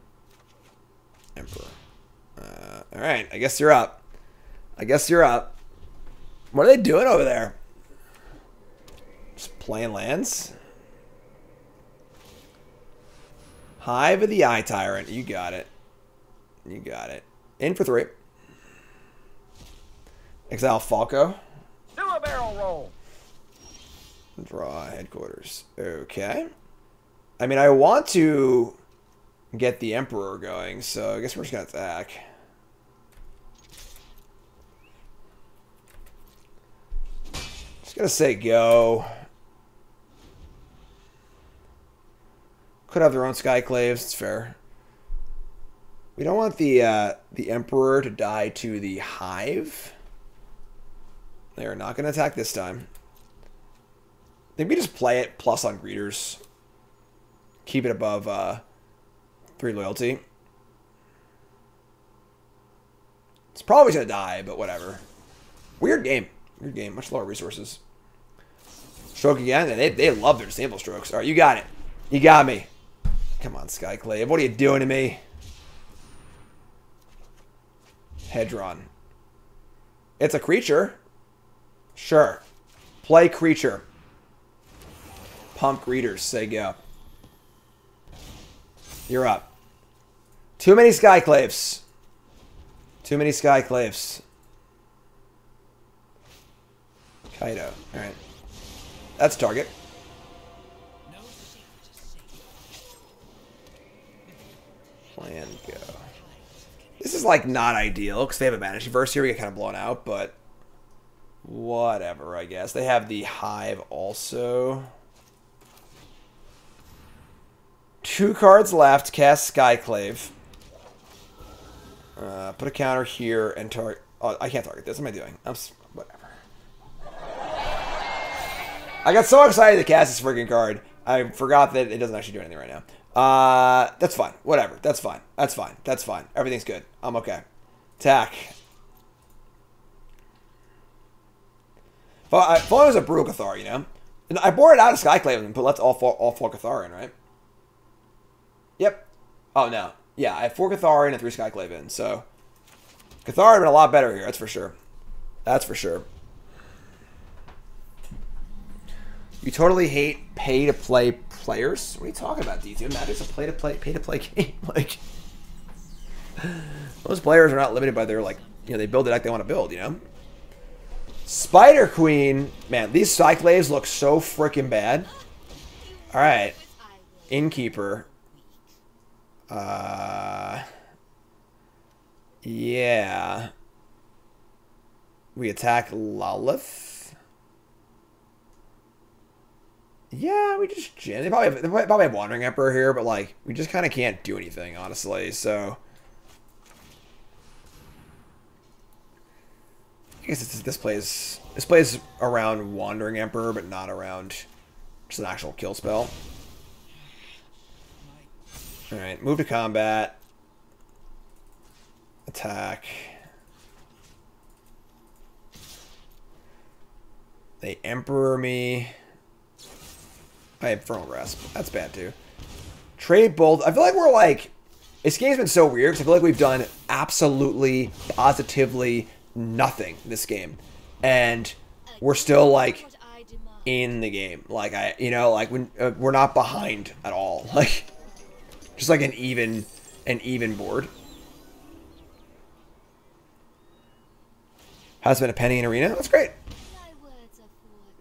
Emperor. Alright, I guess you're up. I guess you're up. What are they doing over there? Just playing lands? Hive of the Eye Tyrant. You got it. You got it. In for 3. Exile Falco. Do a barrel roll. Draw headquarters. Okay. I mean, I want to get the Emperor going, so I guess we're just going to attack. Just going to say go. Could have their own Skyclaves. It's fair. We don't want the Emperor to die to the Hive. They are not going to attack this time. I think we just play it plus on Greeters. Keep it above 3 loyalty. It's probably going to die, but whatever. Weird game. Weird game. Much lower resources. Stroke again. They love their sample strokes. All right, you got it. You got me. Come on, Skyclave. What are you doing to me? Hedron. It's a creature. Sure. Play creature. Pump Greeters. Say go. You're up. Too many Skyclaves. Too many Skyclaves. Kaido. Alright. That's target. Plan go. This is like not ideal because they have a Banishing Verse here. We get kind of blown out, but whatever, I guess. They have the Hive also. 2 cards left. Cast Skyclave. Put a counter here and target. Oh, I can't target this. What am I doing? Whatever. I got so excited to cast this freaking card. I forgot that it doesn't actually do anything right now. That's fine. Whatever. That's fine. That's fine. That's fine. Everything's good. I'm okay. Attack. If only it was a Brutal Cathar, you know? And I boarded out of Skyclave and put all four Cathar in, right? Yep. Oh, no. Yeah, I have 4 Cathar in and 3 Skyclave in, so Cathar would have been a lot better here, that's for sure. That's for sure. You totally hate pay-to-play players? What are you talking about, D2? Magic's a pay-to-play game. Like, those players are not limited by their, like, you know, they build the deck they want to build, you know? Spider Queen. Man, these Cyclaves look so freaking bad. Alright. Innkeeper. Yeah. We attack Lolith. Yeah, we just jam. They probably have Wandering Emperor here, but like we just kind of can't do anything, honestly. So I guess this plays around Wandering Emperor, but not around just an actual kill spell. All right, move to combat. Attack. They Emperor me. I have Infernal Grasp. That's bad too. Trade Bolt. I feel like we're like... This game's been so weird because I feel like we've done absolutely, positively nothing this game. And we're still like in the game. Like, when we're not behind at all. Like, just like an even board. Has been a penny in Arena. That's great.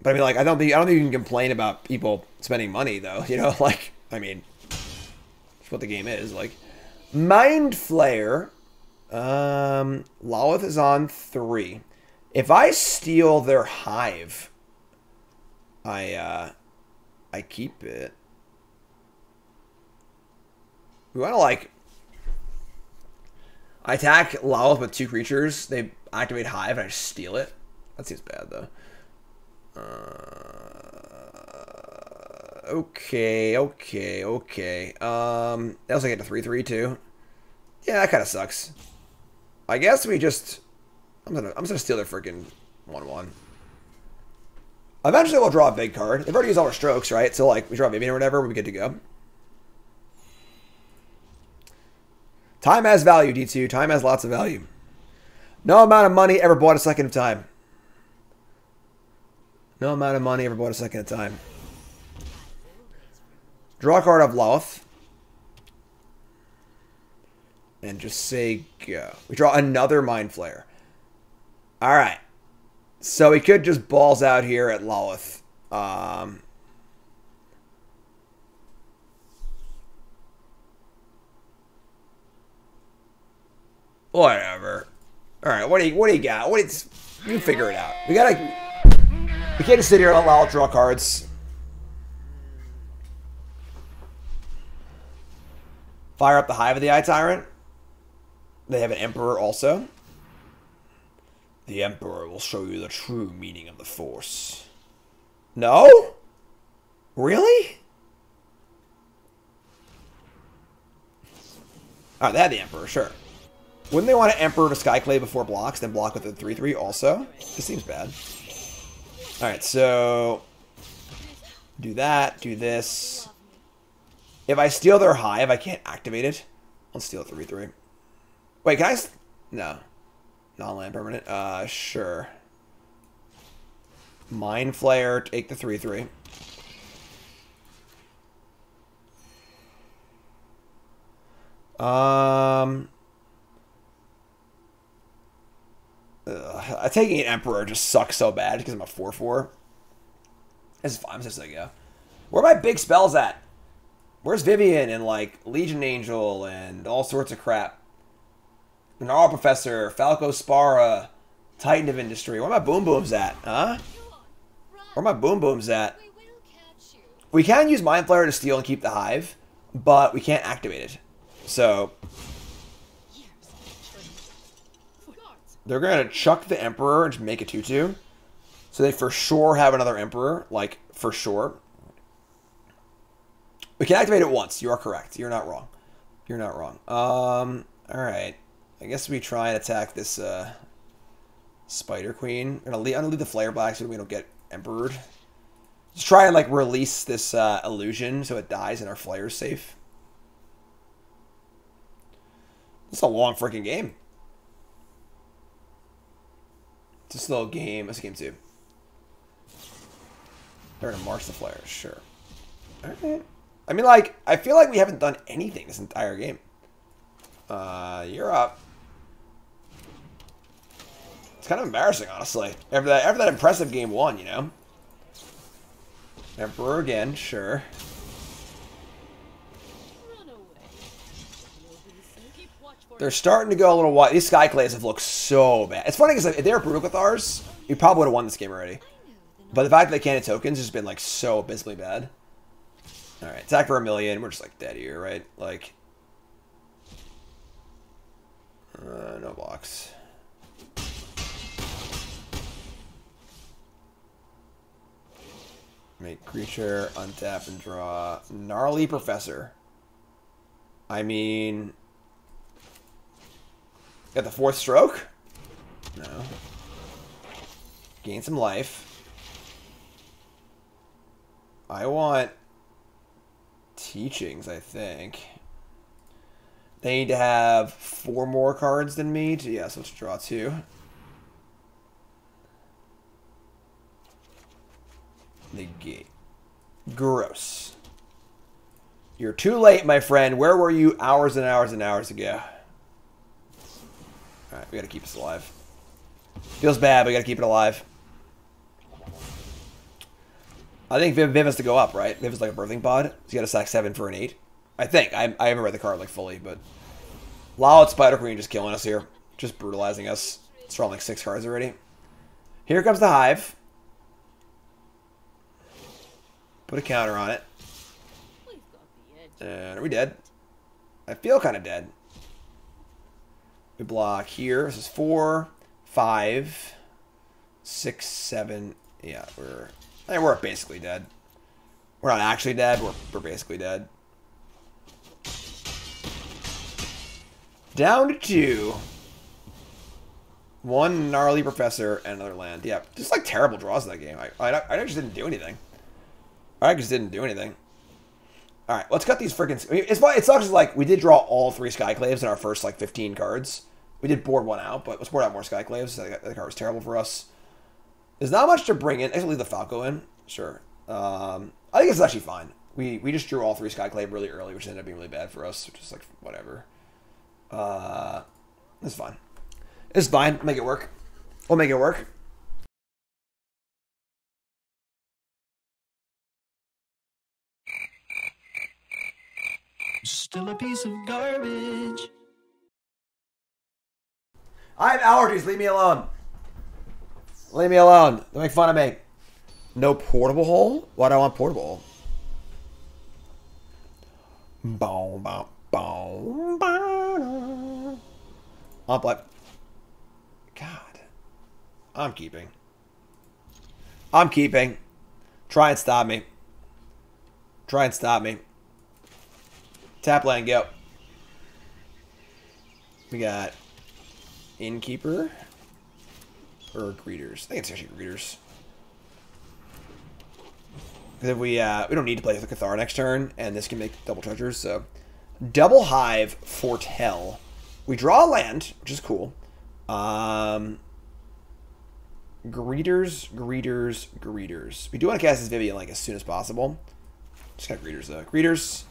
But I mean, like, I don't think you can complain about people spending money, though. You know, like, I mean, that's what the game is. Like, Mind Flayer. Lolith is on 3. If I steal their Hive, I keep it. We want to, like, I attack Lolith with 2 creatures. They activate Hive, and I just steal it. That seems bad, though. Okay. They also get to 3/3 too. Yeah, that kind of sucks. I guess we just... I'm gonna steal their freaking 1/1. Eventually we'll draw a big card. They've already used all our strokes, right? So like we draw Vivien or whatever, we'll be good to go. Time has value, D2. Time has lots of value. No amount of money ever bought a second of time. No amount of money ever bought a second at a time. Draw a card of Lolith. And just say go. We draw another Mind Flayer. Alright. So we could just balls out here at Lolith. Whatever. Alright, what do you got? You figure it out. We can't just sit here and allow draw cards. Fire up the Hive of the Eye Tyrant. They have an Emperor also. The Emperor will show you the true meaning of the Force. No? Really? Alright, they had the Emperor, sure. Wouldn't they want to Emperor to Skyclave before blocks, then block with a 3/3 also? This seems bad. Alright, so do that, do this. If I steal their Hive, I can't activate it. I'll steal a 3/3. Wait, can I... No. Non-land permanent. Sure. Mind Flayer, take the 3/3. Taking an Emperor just sucks so bad because I'm a 4/4. This is fine. I'm just like, yeah. Where are my big spells at? Where's Vivien and like Legion Angel and all sorts of crap? Gnarl Professor, Falco Spara, Titan of Industry. Where are my boom booms at? Huh? Where are my boom booms at? We will catch you. We can use Mind Flayer to steal and keep the hive, but we can't activate it. So they're gonna chuck the Emperor and just make a 2/2. So they for sure have another Emperor, like for sure. We can activate it once. You are correct. You're not wrong. You're not wrong. Alright. I guess we try and attack this Spider Queen. I'm gonna leave the Flare Black so we don't get Emperored. Just try and like release this illusion so it dies and our Flare's safe. It's a long freaking game. It's just a little game. That's game 2. They're gonna march the Flares, sure. Alright. I mean, like, I feel like we haven't done anything this entire game. You're up. It's kind of embarrassing, honestly. After that impressive game 1, you know? Emperor again, sure. Run away. Keep watch for They're starting to go a little wide. These Skyclaves have looked so bad. It's funny because if they were Brutal Cathars, we probably would have won this game already. But the fact that they can't hit tokens has been, like, so abysmally bad. Alright, attack for 1,000,000. We're just, like, dead here, right? Like... no blocks. Make creature, untap, and draw. Gnarly Professor. I mean... Got the 4th stroke? No. Gain some life. I want... Teachings, I think. They need to have 4 more cards than me. Yeah, so let's draw 2. Negate. Gross. You're too late, my friend. Where were you hours and hours and hours ago? Alright, we gotta keep this alive. Feels bad, but we gotta keep it alive. I think Viv has to go up, right? Viv is like a birthing pod. He's got to sack 7 for an 8. I think. I haven't read the card like fully, but... Loud Spider Queen just killing us here. Just brutalizing us. It's drawn like 6 cards already. Here comes the Hive. Put a counter on it. And are we dead? I feel kind of dead. We block here. This is 4, 5, 6, 7. Yeah, we're basically dead. We're not actually dead. We're basically dead. Down to 2. 1 Gnarly Professor and another land. Yeah, just like terrible draws in that game. I just didn't do anything. I just didn't do anything. All right, let's cut these freaking... I mean, it's fine. It sucks. Like, we did draw all 3 Skyclaves in our first, like, 15 cards. We did board 1 out, but let's board out more Skyclaves. That card was terrible for us. There's not much to bring in. I can leave the Falco in. Sure. I think it's actually fine. We just drew all 3 Skyclave really early, which ended up being really bad for us. Which is like, whatever. It's fine. It's fine. Make it work. We'll make it work. Still a piece of garbage. I have allergies. Leave me alone. Leave me alone. Don't make fun of me. No portable hole? Why do I want portable hole? Boom, boom, boom, boom. I'll play. God. I'm keeping. I'm keeping. Try and stop me. Try and stop me. Tap land, go. We got Innkeeper. Or Greeters. I think it's actually Greeters. Because we don't need to play with the Cathar next turn, and this can make double treasures, so... Double Hive, Foretell. We draw a land, which is cool. Greeters, Greeters, Greeters. We do want to cast this Vivien, like, as soon as possible. Just got Greeters, though. Greeters.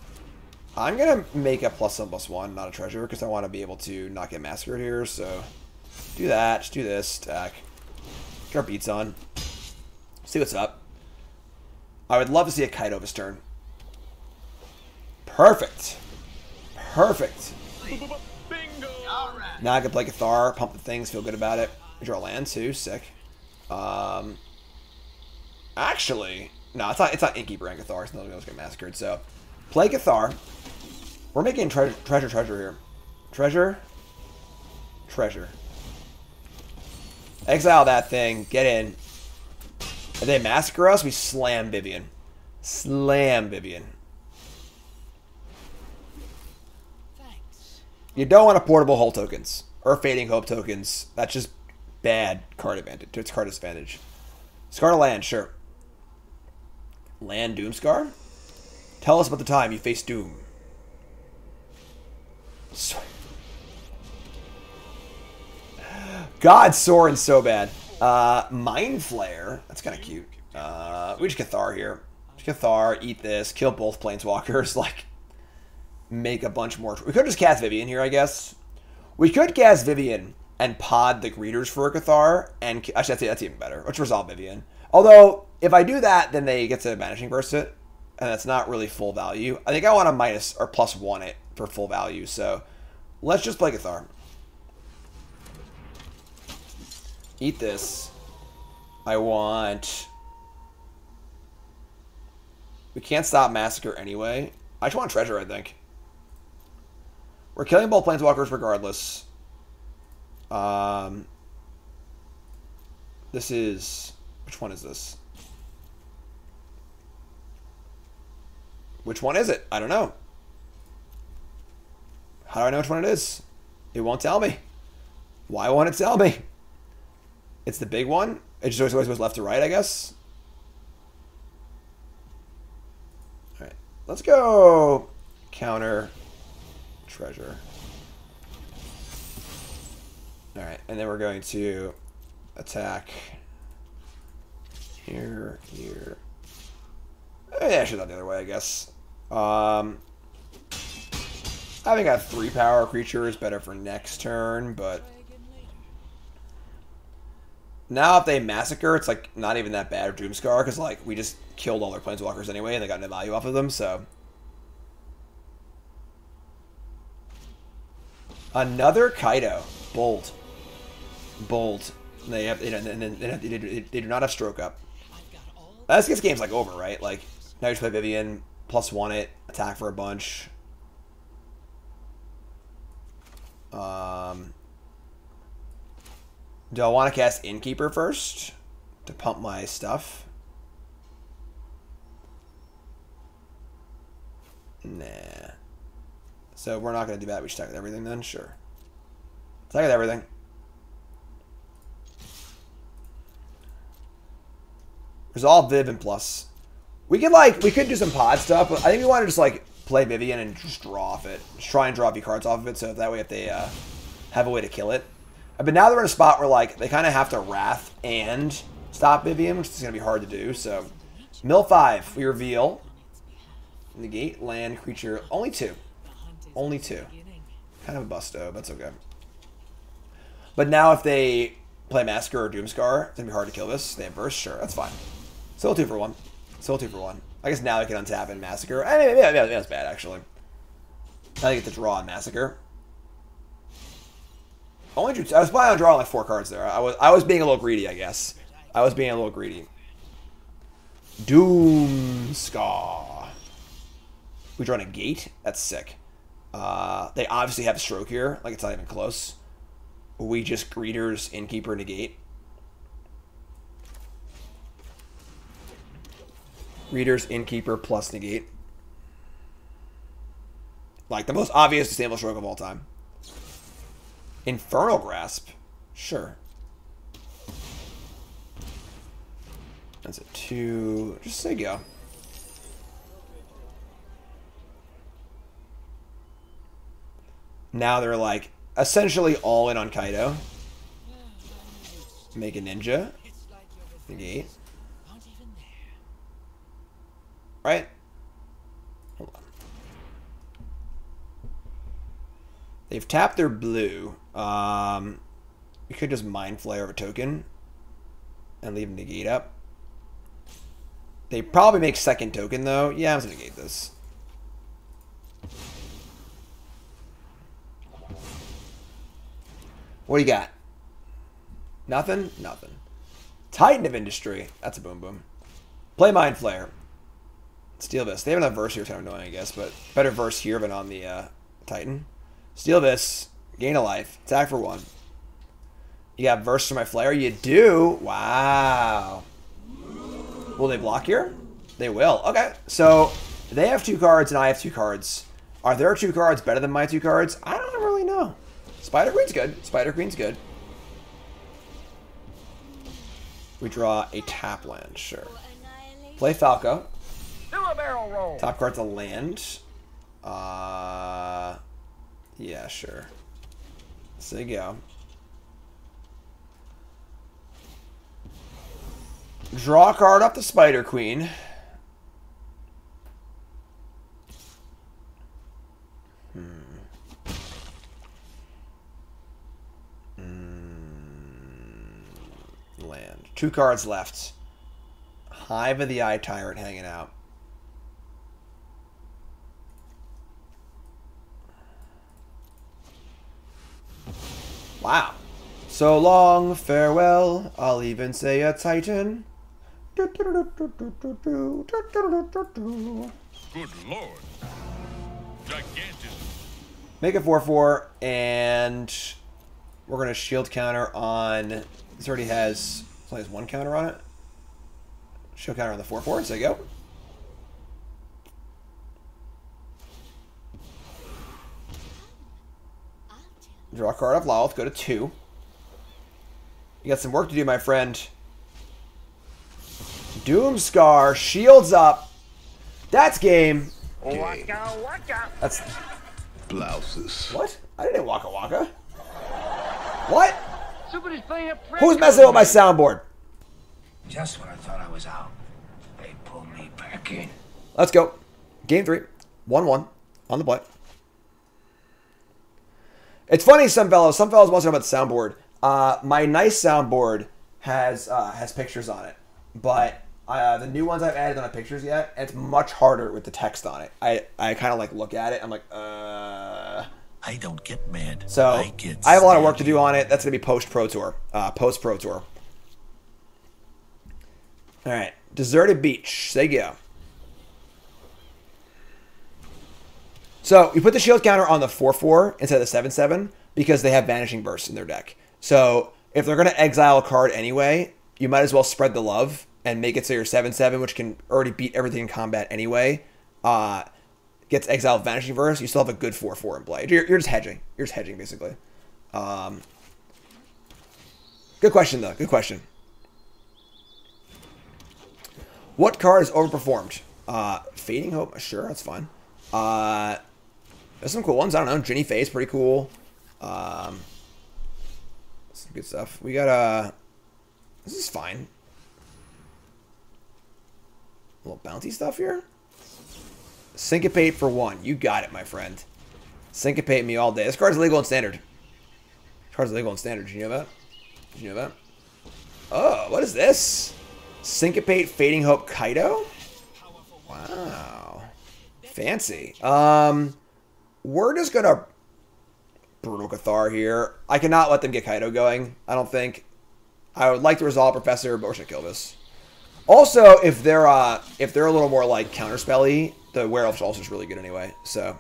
I'm going to make a +1/+1, not a treasure, because I want to be able to not get massacred here, so... Do that. Just do this. Stack. Get our beats on. See what's up. I would love to see a Kite this turn. Perfect. Perfect. Bingo! All right. Now I can play Cathar, pump the things, feel good about it. We draw land too, sick. Actually, no, it's not Innkeeper and Cathar, so those get massacred. So, play Cathar. We're making treasure here. Treasure. Exile that thing, get in. If they massacre us, we slam Vivien. Thanks. You don't want to portable hull tokens or fading hope tokens. That's just bad card advantage. It's card disadvantage. Scar to land, sure. Land Doomscar? Tell us about the time you faced Doom. God, Soren's so bad. Mind Flare. That's kind of cute. We just Cathar here. Cathar, eat this, kill both Planeswalkers, like, make a bunch more. We could just cast Vivien here, I guess. We could cast Vivien and pod the greeters for a Cathar, and actually, that's even better. Let's resolve Vivien. Although, if I do that, then they get to Banishing Burst it, and that's not really full value. I think I want to minus or +1 it for full value, so let's just play Cathar. Eat this. I want... We can't stop Massacre anyway. I just want Treasure, I think. We're killing both Planeswalkers regardless. This is... Which one is this? Which one is it? I don't know. How do I know which one it is? It won't tell me. Why won't it tell me? It's the big one? It just always goes left to right, I guess? Alright. Let's go counter Treasure. Alright, and then we're going to attack here, here. Yeah, I should have done the other way, I guess. Having a 3-power creature is better for next turn, but now if they massacre, it's like not even that bad or Doomscar, because like we just killed all their Planeswalkers anyway, and they got no value off of them, so. Another Kaido. Bold. Bold. They do not have Stroke Up. This game's like over, right? Like, now you just play Vivien, +1 it, attack for a bunch. Do I want to cast Innkeeper first to pump my stuff? Nah. So we're not going to do that. We just attack with everything then? Sure. Attack with everything. Resolve Viv and plus. We could do some pod stuff, but I think we want to just like play Vivien and just draw off it. Just try and draw a few cards off of it, so that way if they have a way to kill it. But now they're in a spot where like they kind of have to Wrath and stop Vivien, which is going to be hard to do. So, mill 5, we reveal. Negate, land, creature, only 2. Only 2. Kind of a busto, but that's okay. But now if they play Massacre or Doomscar, it's going to be hard to kill this. They have Burst, sure, that's fine. Still 2 for 1. Still 2 for 1. I guess now they can untap and Massacre. I mean, yeah, that's bad, actually. Now they get to draw and Massacre. Only drew, I was planning on drawing like 4 cards there. I was being a little greedy, I guess. I was being a little greedy. Doomscar. We draw a Gate? That's sick. They obviously have Stroke here. Like, it's not even close. We just Greeters, Innkeeper, Negate. Greeters, Innkeeper, plus Negate. Like, the most obvious disable stroke of all time. Infernal Grasp? Sure. That's a 2. Just say go. Now they're like essentially all in on Kaido. Make a ninja. Negate. Right? Hold on. They've tapped their blue. We could just Mind Flare of a token and leave Negate up. They probably make second token though. Yeah, I'm gonna negate this. What do you got? Nothing? Nothing. Titan of Industry. That's a boom boom. Play Mind Flayer. Steal this. They have enough verse here, it's kind of annoying, I guess, but better verse here than on the Titan. Steal this. Gain a life. Attack for 1. You got verse for my Flayer? You do? Wow. Will they block here? They will. Okay. So, they have 2 cards and I have 2 cards. Are their 2 cards better than my 2 cards? I don't really know. Spider Queen's good. Spider Queen's good. We draw a tap land. Sure. Play Falco. Do a barrel roll. Top card's a land. Yeah, sure. So you go. Draw a card off the Spider Queen. Land. 2 cards left. Hive of the Eye Tyrant hanging out. Wow. So long, farewell. I'll even say a Titan. Good lord. Gigantic. Make a 4/4, and we're gonna shield counter on. This already has. This only has 1 counter on it. Shield counter on the 4/4. So you go. Draw a card off Lolth. Go to 2. You got some work to do, my friend. Doomscar. Shields up. That's game. Waka waka. That's. Blouses. What? I didn't Waka Waka. What? Somebody's playing a prank. Who's messing with my soundboard? Just when I thought I was out, they pulled me back in. Let's go. Game 3. 1-1 on the play. It's funny, some fellows want to know about the soundboard. My nice soundboard has pictures on it, but the new ones I've added don't have pictures yet, and it's much harder with the text on it. I kind of like look at it. I'm like, I don't get mad. So I have a lot of work to do on it. That's gonna be post Pro Tour. Post Pro Tour. All right, Deserted Beach. Say go. So you put the shield counter on the 4/4 instead of the 7/7 because they have Vanishing Burst in their deck. So if they're gonna exile a card anyway, you might as well spread the love and make it so your 7/7, which can already beat everything in combat anyway, gets exiled Vanishing Burst. You still have a good 4/4 in play. You're just hedging. You're just hedging basically. Good question though. Good question. What card is overperformed? Fading Hope. Sure, that's fine. There's some cool ones. I don't know. Ginny Faye's pretty cool. Some good stuff. We got this is fine. A little bounty stuff here. Syncopate for 1. You got it, my friend. Syncopate me all day. This card's legal in standard. This card's legal in standard. Did you know that? Did you know that? Oh, what is this? Syncopate Fading Hope Kaido? Wow. Fancy. We're just gonna Brutal Cathar here. I cannot let them get Kaido going, I don't think. I would like to resolve Professor, but we're gonna kill this. Also, if they're a little more like counterspelly, the Werewolf's also is really good anyway, so.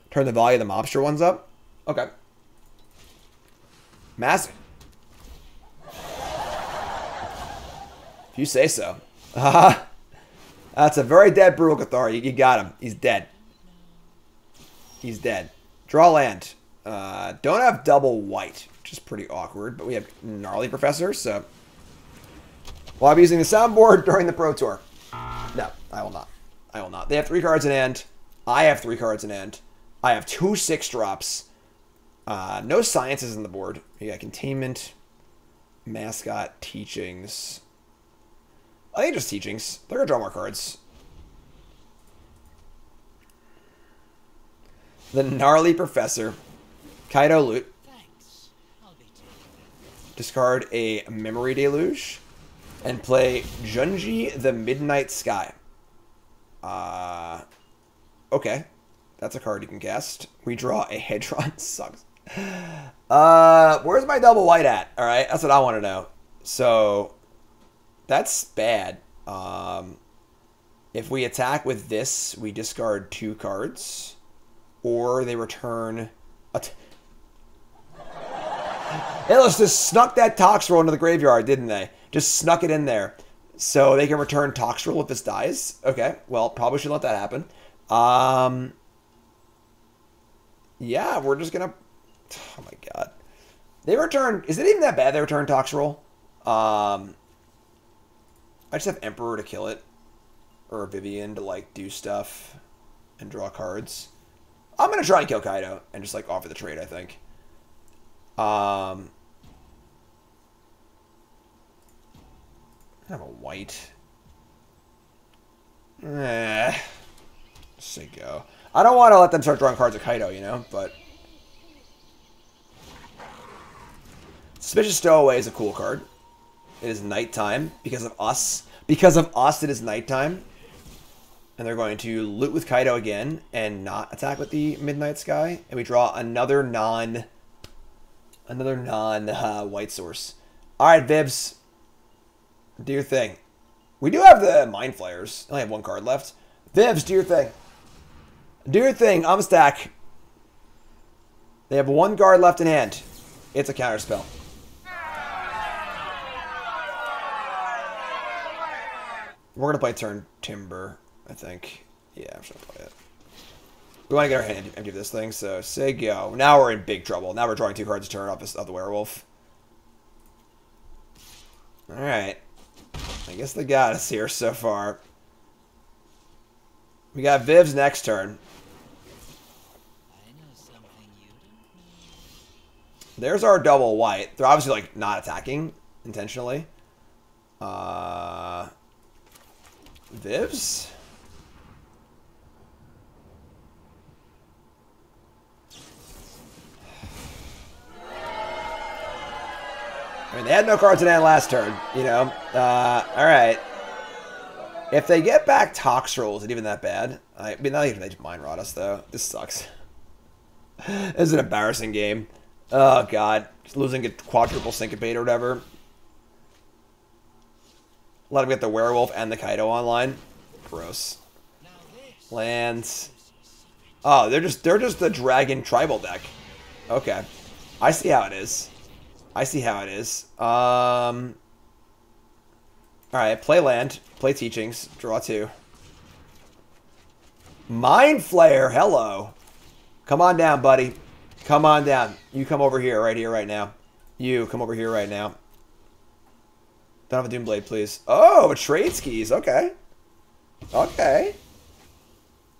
Turn the value of the mobster ones up. Okay. Massive. If you say so. That's a very dead Brutal Cathar. You got him. He's dead. He's dead. Draw land. Don't have double white, which is pretty awkward, but we have Gnarly Professor, so. Well, I'll be using the soundboard during the Pro Tour. No, I will not. I will not. They have 3 cards in hand. I have 3 cards in hand. I have 2 6-drops. No sciences in the board. You got Containment, Mascot, Teachings. I think just Teachings. They're going to draw more cards. The Gnarly Professor. Kaido Loot. Thanks. I'll be taken. Discard a Memory Deluge. And play Junji the Midnight Sky. Okay. That's a card you can cast. We draw a Hedron. Sucks. Where's my double white at? All right, that's what I want to know. So that's bad. If we attack with this, we discard 2 cards, or they return a. Hey, let's just snuck that Toxrill into the graveyard, didn't they? Just snuck it in there, so they can return Toxrill if this dies. Okay, well, probably should let that happen. Yeah, we're just gonna. Oh my god, they return. Is it even that bad? They return Toxrill. I just have Emperor to kill it, or Vivien to like do stuff and draw cards. I'm gonna try and kill Kaido and just like offer the trade. I think. I have a white. Say go. I don't want to let them start drawing cards at Kaido, you know, but Suspicious Stowaway is a cool card. It is nighttime because of us. Because of us, it is nighttime. And they're going to loot with Kaido again and not attack with the Midnight Sky. And we draw another white source. All right, Vibs. Do your thing. We do have the Mind Flayers. I only have 1 card left. Vibs, do your thing. Do your thing. I'm a stack. They have 1 card left in hand. It's a counterspell. We're going to play turn Timber, I think. Yeah, I'm just going to play it. We want to get our hand empty of this thing, so say go. Now we're in big trouble. Now we're drawing 2 cards to turn off the werewolf. Alright. I guess they got us here so far. We got Viv's next turn. There's our double white. They're obviously like not attacking intentionally. Viv's? I mean, they had no cards in hand last turn, you know. Alright. If they get back Toxrill, is it even that bad? I mean, not even they just mind rot us, though. This sucks. This is an embarrassing game. Oh, God. Just losing a quadruple syncopate or whatever. Let him get the werewolf and the Kaido online. Gross. Lands. Oh, they're just the dragon tribal deck. Okay. I see how it is. I see how it is. Alright, play land. Play teachings. Draw 2. Mind Flayer, hello. Come on down, buddy. Come on down. You come over here, right now. You come over here right now. Don't have a Doomblade, please. Oh, trade skis. Okay. Okay.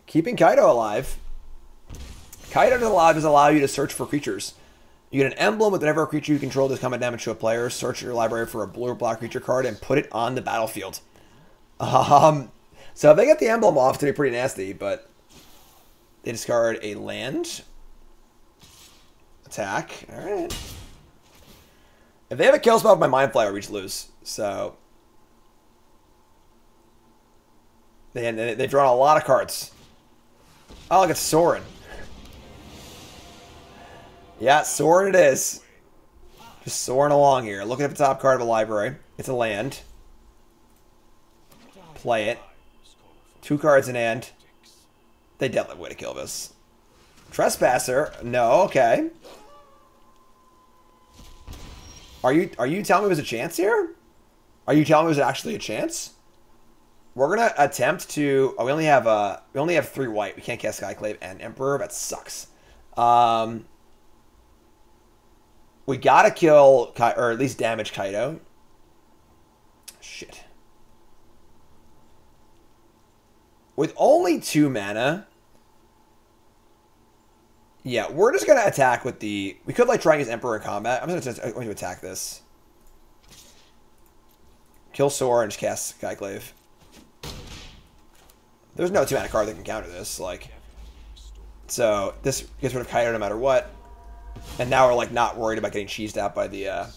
Keeping Kaido alive. Kaido does allow you to search for creatures. You get an emblem with whatever creature you control does combat damage to a player. Search your library for a blue or black creature card and put it on the battlefield. So if they get the emblem off, it's going to be pretty nasty, but they discard a land. Attack. Alright. If they have a kill spell with my Mind Flayer, we just lose. So they've drawn a lot of cards. Oh, look, it's Sorin. Yeah, Sorin it is. Just soaring along here. Looking at the top card of a library. It's a land. Play it. 2 cards in hand. They definitely have a way to kill this. Trespasser. No, okay. Are you telling me there's a chance here? Are you telling me there's actually a chance? We're gonna attempt to. Oh, we only have 3 white. We can't cast Skyclave and Emperor. That sucks. We gotta kill or at least damage Kaido. Shit. With only 2 mana. Yeah, we're just gonna attack with the. We could like try and use Emperor in combat. I'm going to attack this. Kill Sora and just cast Skyclave. There's no 2-mana card that can counter this. Like, so this gets rid of Kaido no matter what. And now we're like not worried about getting cheesed out by the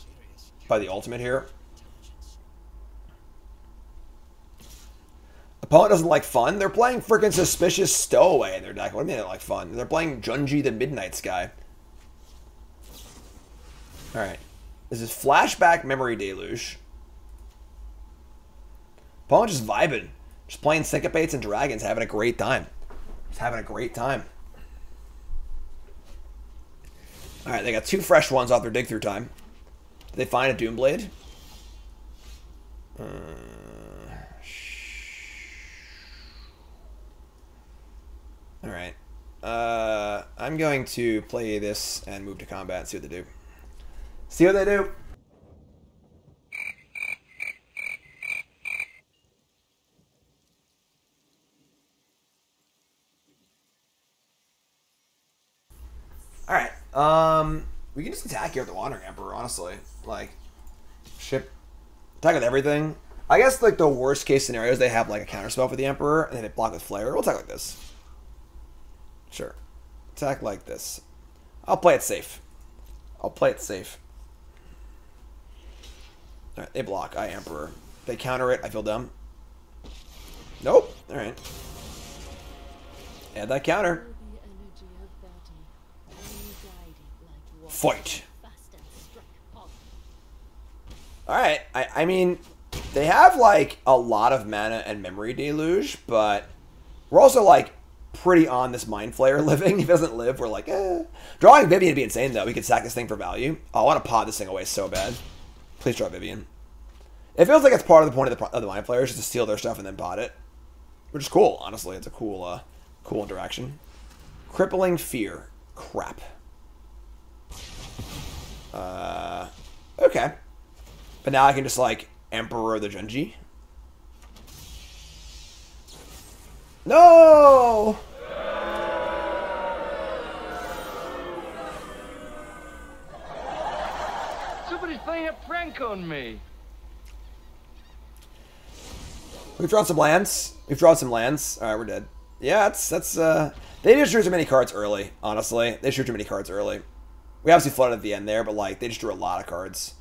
ultimate here. Opponent doesn't like fun. They're playing freaking Suspicious Stowaway in their deck. What do you mean they don't like fun? They're playing Junji the Midnight Sky. Alright. This is Flashback Memory Deluge. Opponent just vibing. Just playing Syncopates and Dragons, having a great time. Just having a great time. Alright, they got 2 fresh ones off their dig through time. Did they find a Doomblade? Alright. I'm going to play this and move to combat and see what they do. See what they do. Alright. We can just attack here with the Wandering Emperor, honestly. Like, ship. Attack with everything. I guess, like, the worst case scenario is they have, like, a counterspell for the Emperor, and then they block with Flare. We'll attack like this. Sure. Attack like this. I'll play it safe. I'll play it safe. Alright, they block. I Emperor. They counter it. I feel dumb. Nope. Alright. Add that counter. Fight. Alright. I mean, they have, like, a lot of mana and Memory Deluge, but we're also, like, pretty on this Mind Flayer living. If he doesn't live, we're like, eh. Drawing Vivien would be insane, though. We could sack this thing for value. Oh, I want to pod this thing away so bad. Please draw Vivien. It feels like it's part of the point of the Mind Flayers, just to steal their stuff and then pod it. Which is cool, honestly. It's a cool, cool interaction. Crippling Fear. Crap. Okay. But now I can just, like, Emperor the Junji. No! Somebody's playing a prank on me. We've drawn some lands. Alright, we're dead. Yeah, that's they just drew too many cards early, honestly. They drew too many cards early. We obviously flooded at the end there, but, like, they just drew a lot of cards.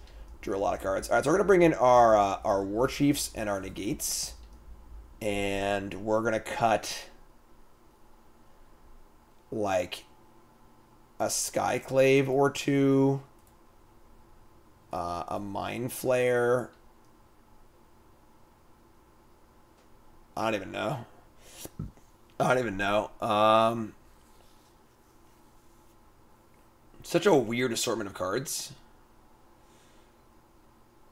Alright, so we're gonna bring in our War Chiefs and our Negates. And we're gonna cut, like, a Skyclave or two, a Mind Flayer. I don't even know. Such a weird assortment of cards.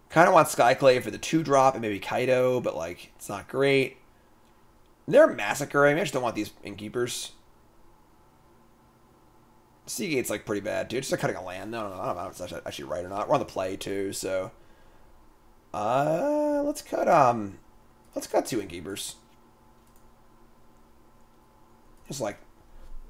Kind of want Skyclave for the 2-drop and maybe Kaido, but, like, it's not great. They're massacring. I just don't want these Innkeepers. Seagate's, like, pretty bad, dude. Just like cutting a land. No, I don't know if it's actually right or not. We're on the play, too, so. Let's cut 2 Innkeepers. Just, like,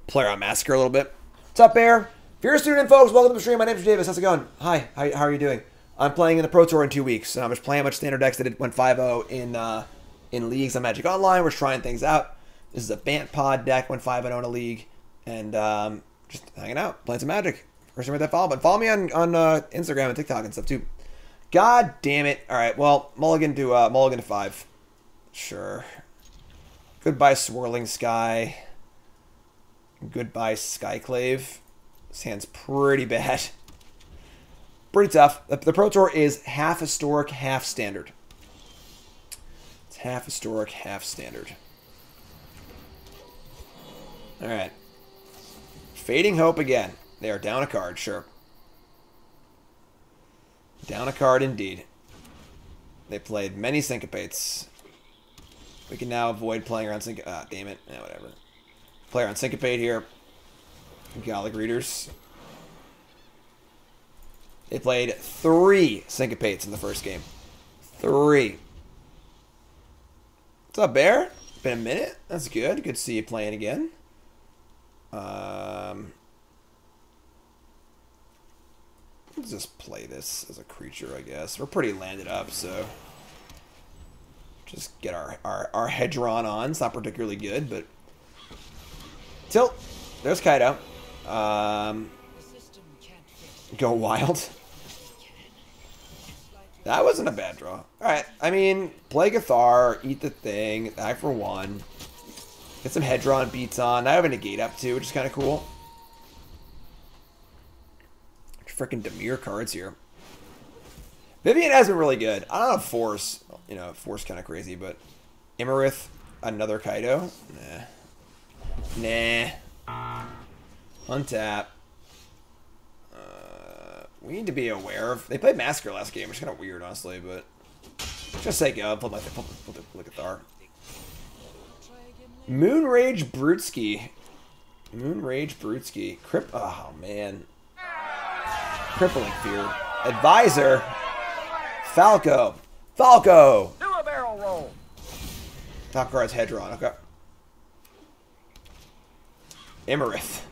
play around Massacre a little bit. What's up, Bear? If you're a student, folks, welcome to the stream. My name's Davis. How's it going? Hi. How are you doing? I'm playing in the Pro Tour in 2 weeks, and I'm just playing a bunch of standard decks that went 5-0 in leagues on Magic Online. We're trying things out. This is a Bant Pod deck, went 5-0 in a league, and just hanging out, playing some Magic. First time with that follow, but follow me on Instagram and TikTok and stuff too. God damn it! All right, well, Mulligan to 5. Sure. Goodbye, Swirling Sky. Goodbye, Skyclave. This hand's pretty bad. Pretty tough. The Pro Tour is half historic, half standard. It's half historic, half standard. Alright. Fading Hope again. They are down a card, sure. Down a card indeed. They played many Syncopates. We can now avoid playing around Syncopate. Ah, damn it. Yeah, whatever. Play around Syncopate here. Gallic Readers. They played 3 Syncopates in the first game. 3. What's up, Bear? Been a minute? That's good. Good to see you playing again. Let's just play this as a creature, I guess. We're pretty landed up, so just get our Hedron on. It's not particularly good, but tilt. There's Kaido. Go wild. That wasn't a bad draw. Alright, I mean, play Gathar, eat the thing, act for 1. Get some head draw and beats on. I have a negate up too, which is kind of cool. Freaking Dimir cards here. Vivien has been really good. I don't know if Force, you know, Force kind of crazy, but Imarith, another Kaido. Nah. Untap. We need to be aware of. They played Massacre last game, which is kind of weird, honestly, but just say go. Flip the Gathar. Moonrage Brutski. Moonrage Brutski. Oh man. Crippling Fear. Advisor. Falco. Falco. Do a barrel roll. Top card's head drawn. Okay. Imarith.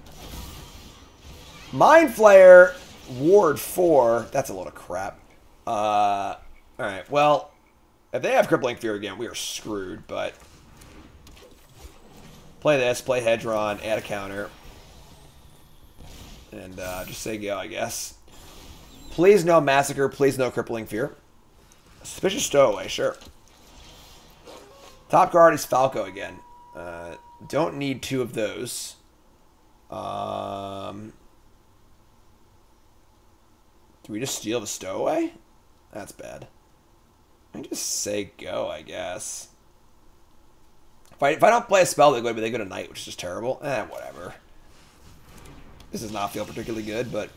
Mind Flayer. Ward 4. That's a load of crap. Alright, well, if they have Crippling Fear again, we are screwed, but play this, play head drawn, add a counter, and just say go, I guess. Please no Massacre, please no Crippling Fear. Suspicious Stowaway, sure. Top card is Falco again. Don't need 2 of those. Do we just steal the Stowaway? That's bad. I just say go, I guess. If I don't play a spell, they go to Night, which is just terrible. Whatever. This does not feel particularly good, but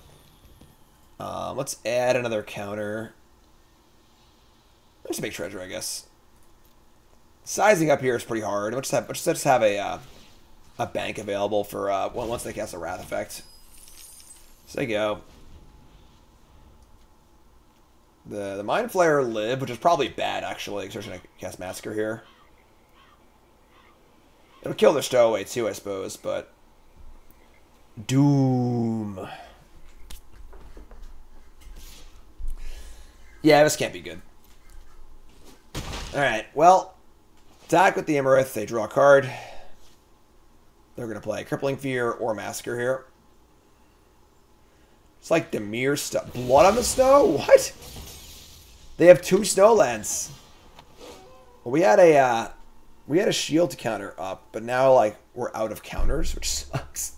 let's add another counter. Let's make treasure, I guess. Sizing up here is pretty hard. Let's just have a bank available for once they cast a Wrath effect. Say go. The Mind Flayer live, which is probably bad, actually, because they're going to cast Massacre here. It'll kill their Stowaway, too, I suppose, but Doom. Yeah, this can't be good. Alright, well, attack with the Imarith. They draw a card. They're going to play Crippling Fear or Massacre here. It's like Dimir stuff. Blood on the Snow? What? They have 2 Snowlands. Well, we had a shield counter up, but now like we're out of counters, which sucks.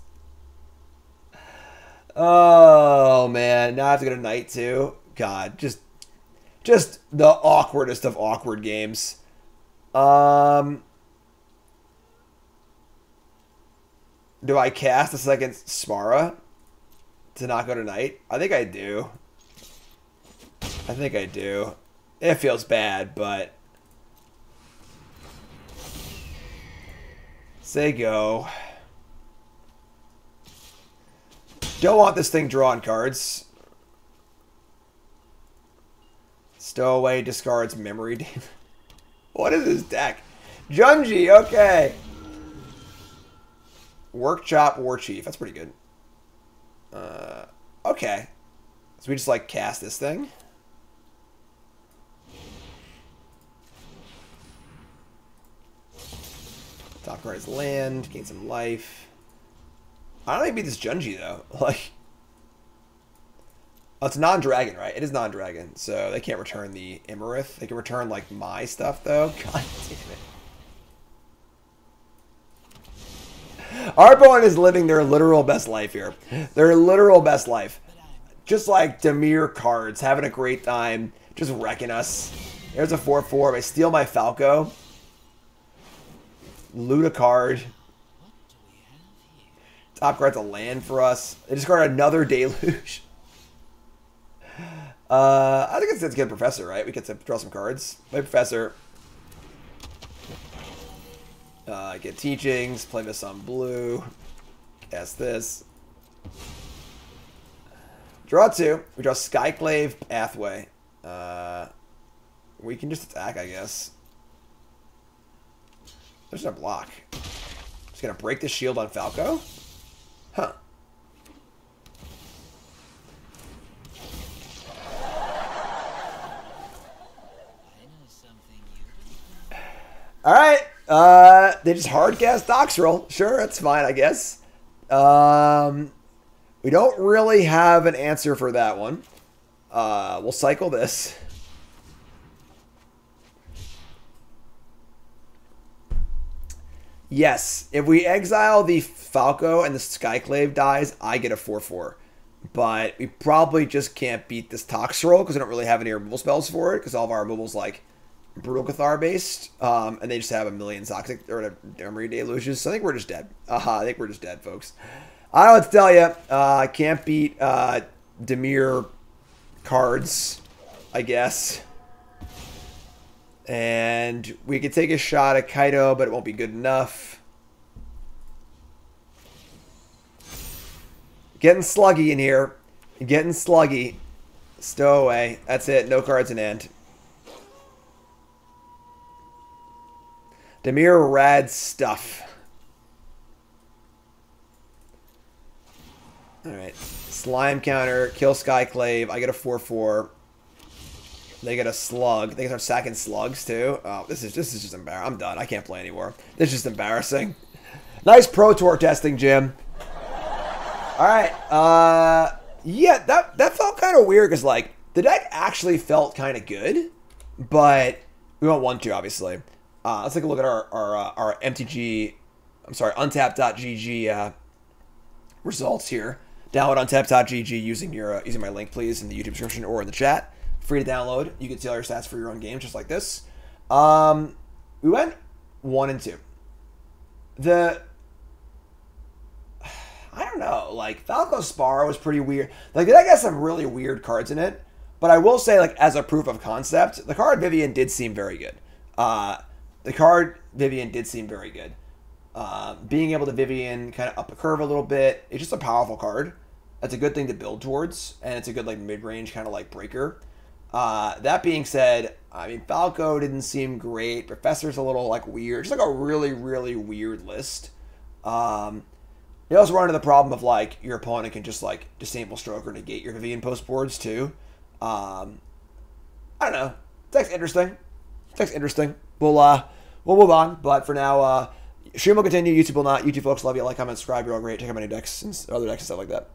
Oh man, now I have to go to Night too. God, just the awkwardest of awkward games. Do I cast a second Smara to not go to Night? I think I do. It feels bad, but say go. Don't want this thing drawing cards. Stowaway discards memory. What is this deck? Junji, okay. Workshop War Chief. That's pretty good. Okay. So we just like cast this thing. Top card is land, gain some life. I don't think I beat this Junji though. Like, oh, it's non-dragon, right? It is non-dragon, so they can't return the Imarith. They can return like my stuff though. God damn it. Our opponent is living their literal best life here. Their literal best life. Just like Dimir cards, having a great time, just wrecking us. There's a 4/4. I steal my Falco. Loot a card. Top card's a land for us. They discard another Deluge. I think it's get Professor, right? We get to draw some cards. Play Professor. Get Teachings. Play this on blue. Cast this. Draw 2. We draw Skyclave Pathway. We can just attack, I guess. There's no block. Just gonna break the shield on Falco? Huh. Alright. They just hard cast Doxroll. Sure, that's fine, I guess. We don't really have an answer for that one. We'll cycle this. Yes, if we exile the Falco and the Skyclave dies, I get a 4/4. But we probably just can't beat this Toxtrol because we don't really have any removal spells for it because all of our removals like Brutal Cathar based, and they just have a million Toxic or Memory Deluges. So I think we're just dead. I think we're just dead, folks. I don't know what to tell you. I can't beat Dimir cards, I guess. And we could take a shot at Kaido, but it won't be good enough. Getting sluggy in here. Getting sluggy. Stow away. That's it. No cards in hand. Dimir rad stuff. Alright. Slime counter. Kill Skyclave. I get a 4/4. They get a slug. They start sacking slugs too. Oh, this is just embarrassing. I'm done. I can't play anymore. This is just embarrassing. Nice Pro Tour testing, Jim. Alright. Yeah, that felt kind of weird because like the deck actually felt kind of good, but we don't want to, obviously. Let's take a look at our MTG, I'm sorry, untapped.gg results here. Download untapped.gg using my link, please, in the YouTube description or in the chat. Free to download. You can see all your stats for your own games, just like this. We went 1 and 2. I don't know, like Falco Spar was pretty weird. Like the deck has some really weird cards in it, but I will say, like as a proof of concept, the card Vivien did seem very good. Being able to Vivien kind of up a curve a little bit, it's just a powerful card. That's a good thing to build towards, and it's a good like mid-range kind of like breaker. That being said, I mean Falco didn't seem great. Professor's a little like weird, just like a really, really weird list. You also run into the problem of like your opponent can just like disable stroke or negate your Vivien post boards too. I don't know. Deck's interesting. We'll move on, but for now, stream will continue. YouTube will not. YouTube folks love you. Like, comment, subscribe. You're all great. Check out my new decks and other decks and stuff like that.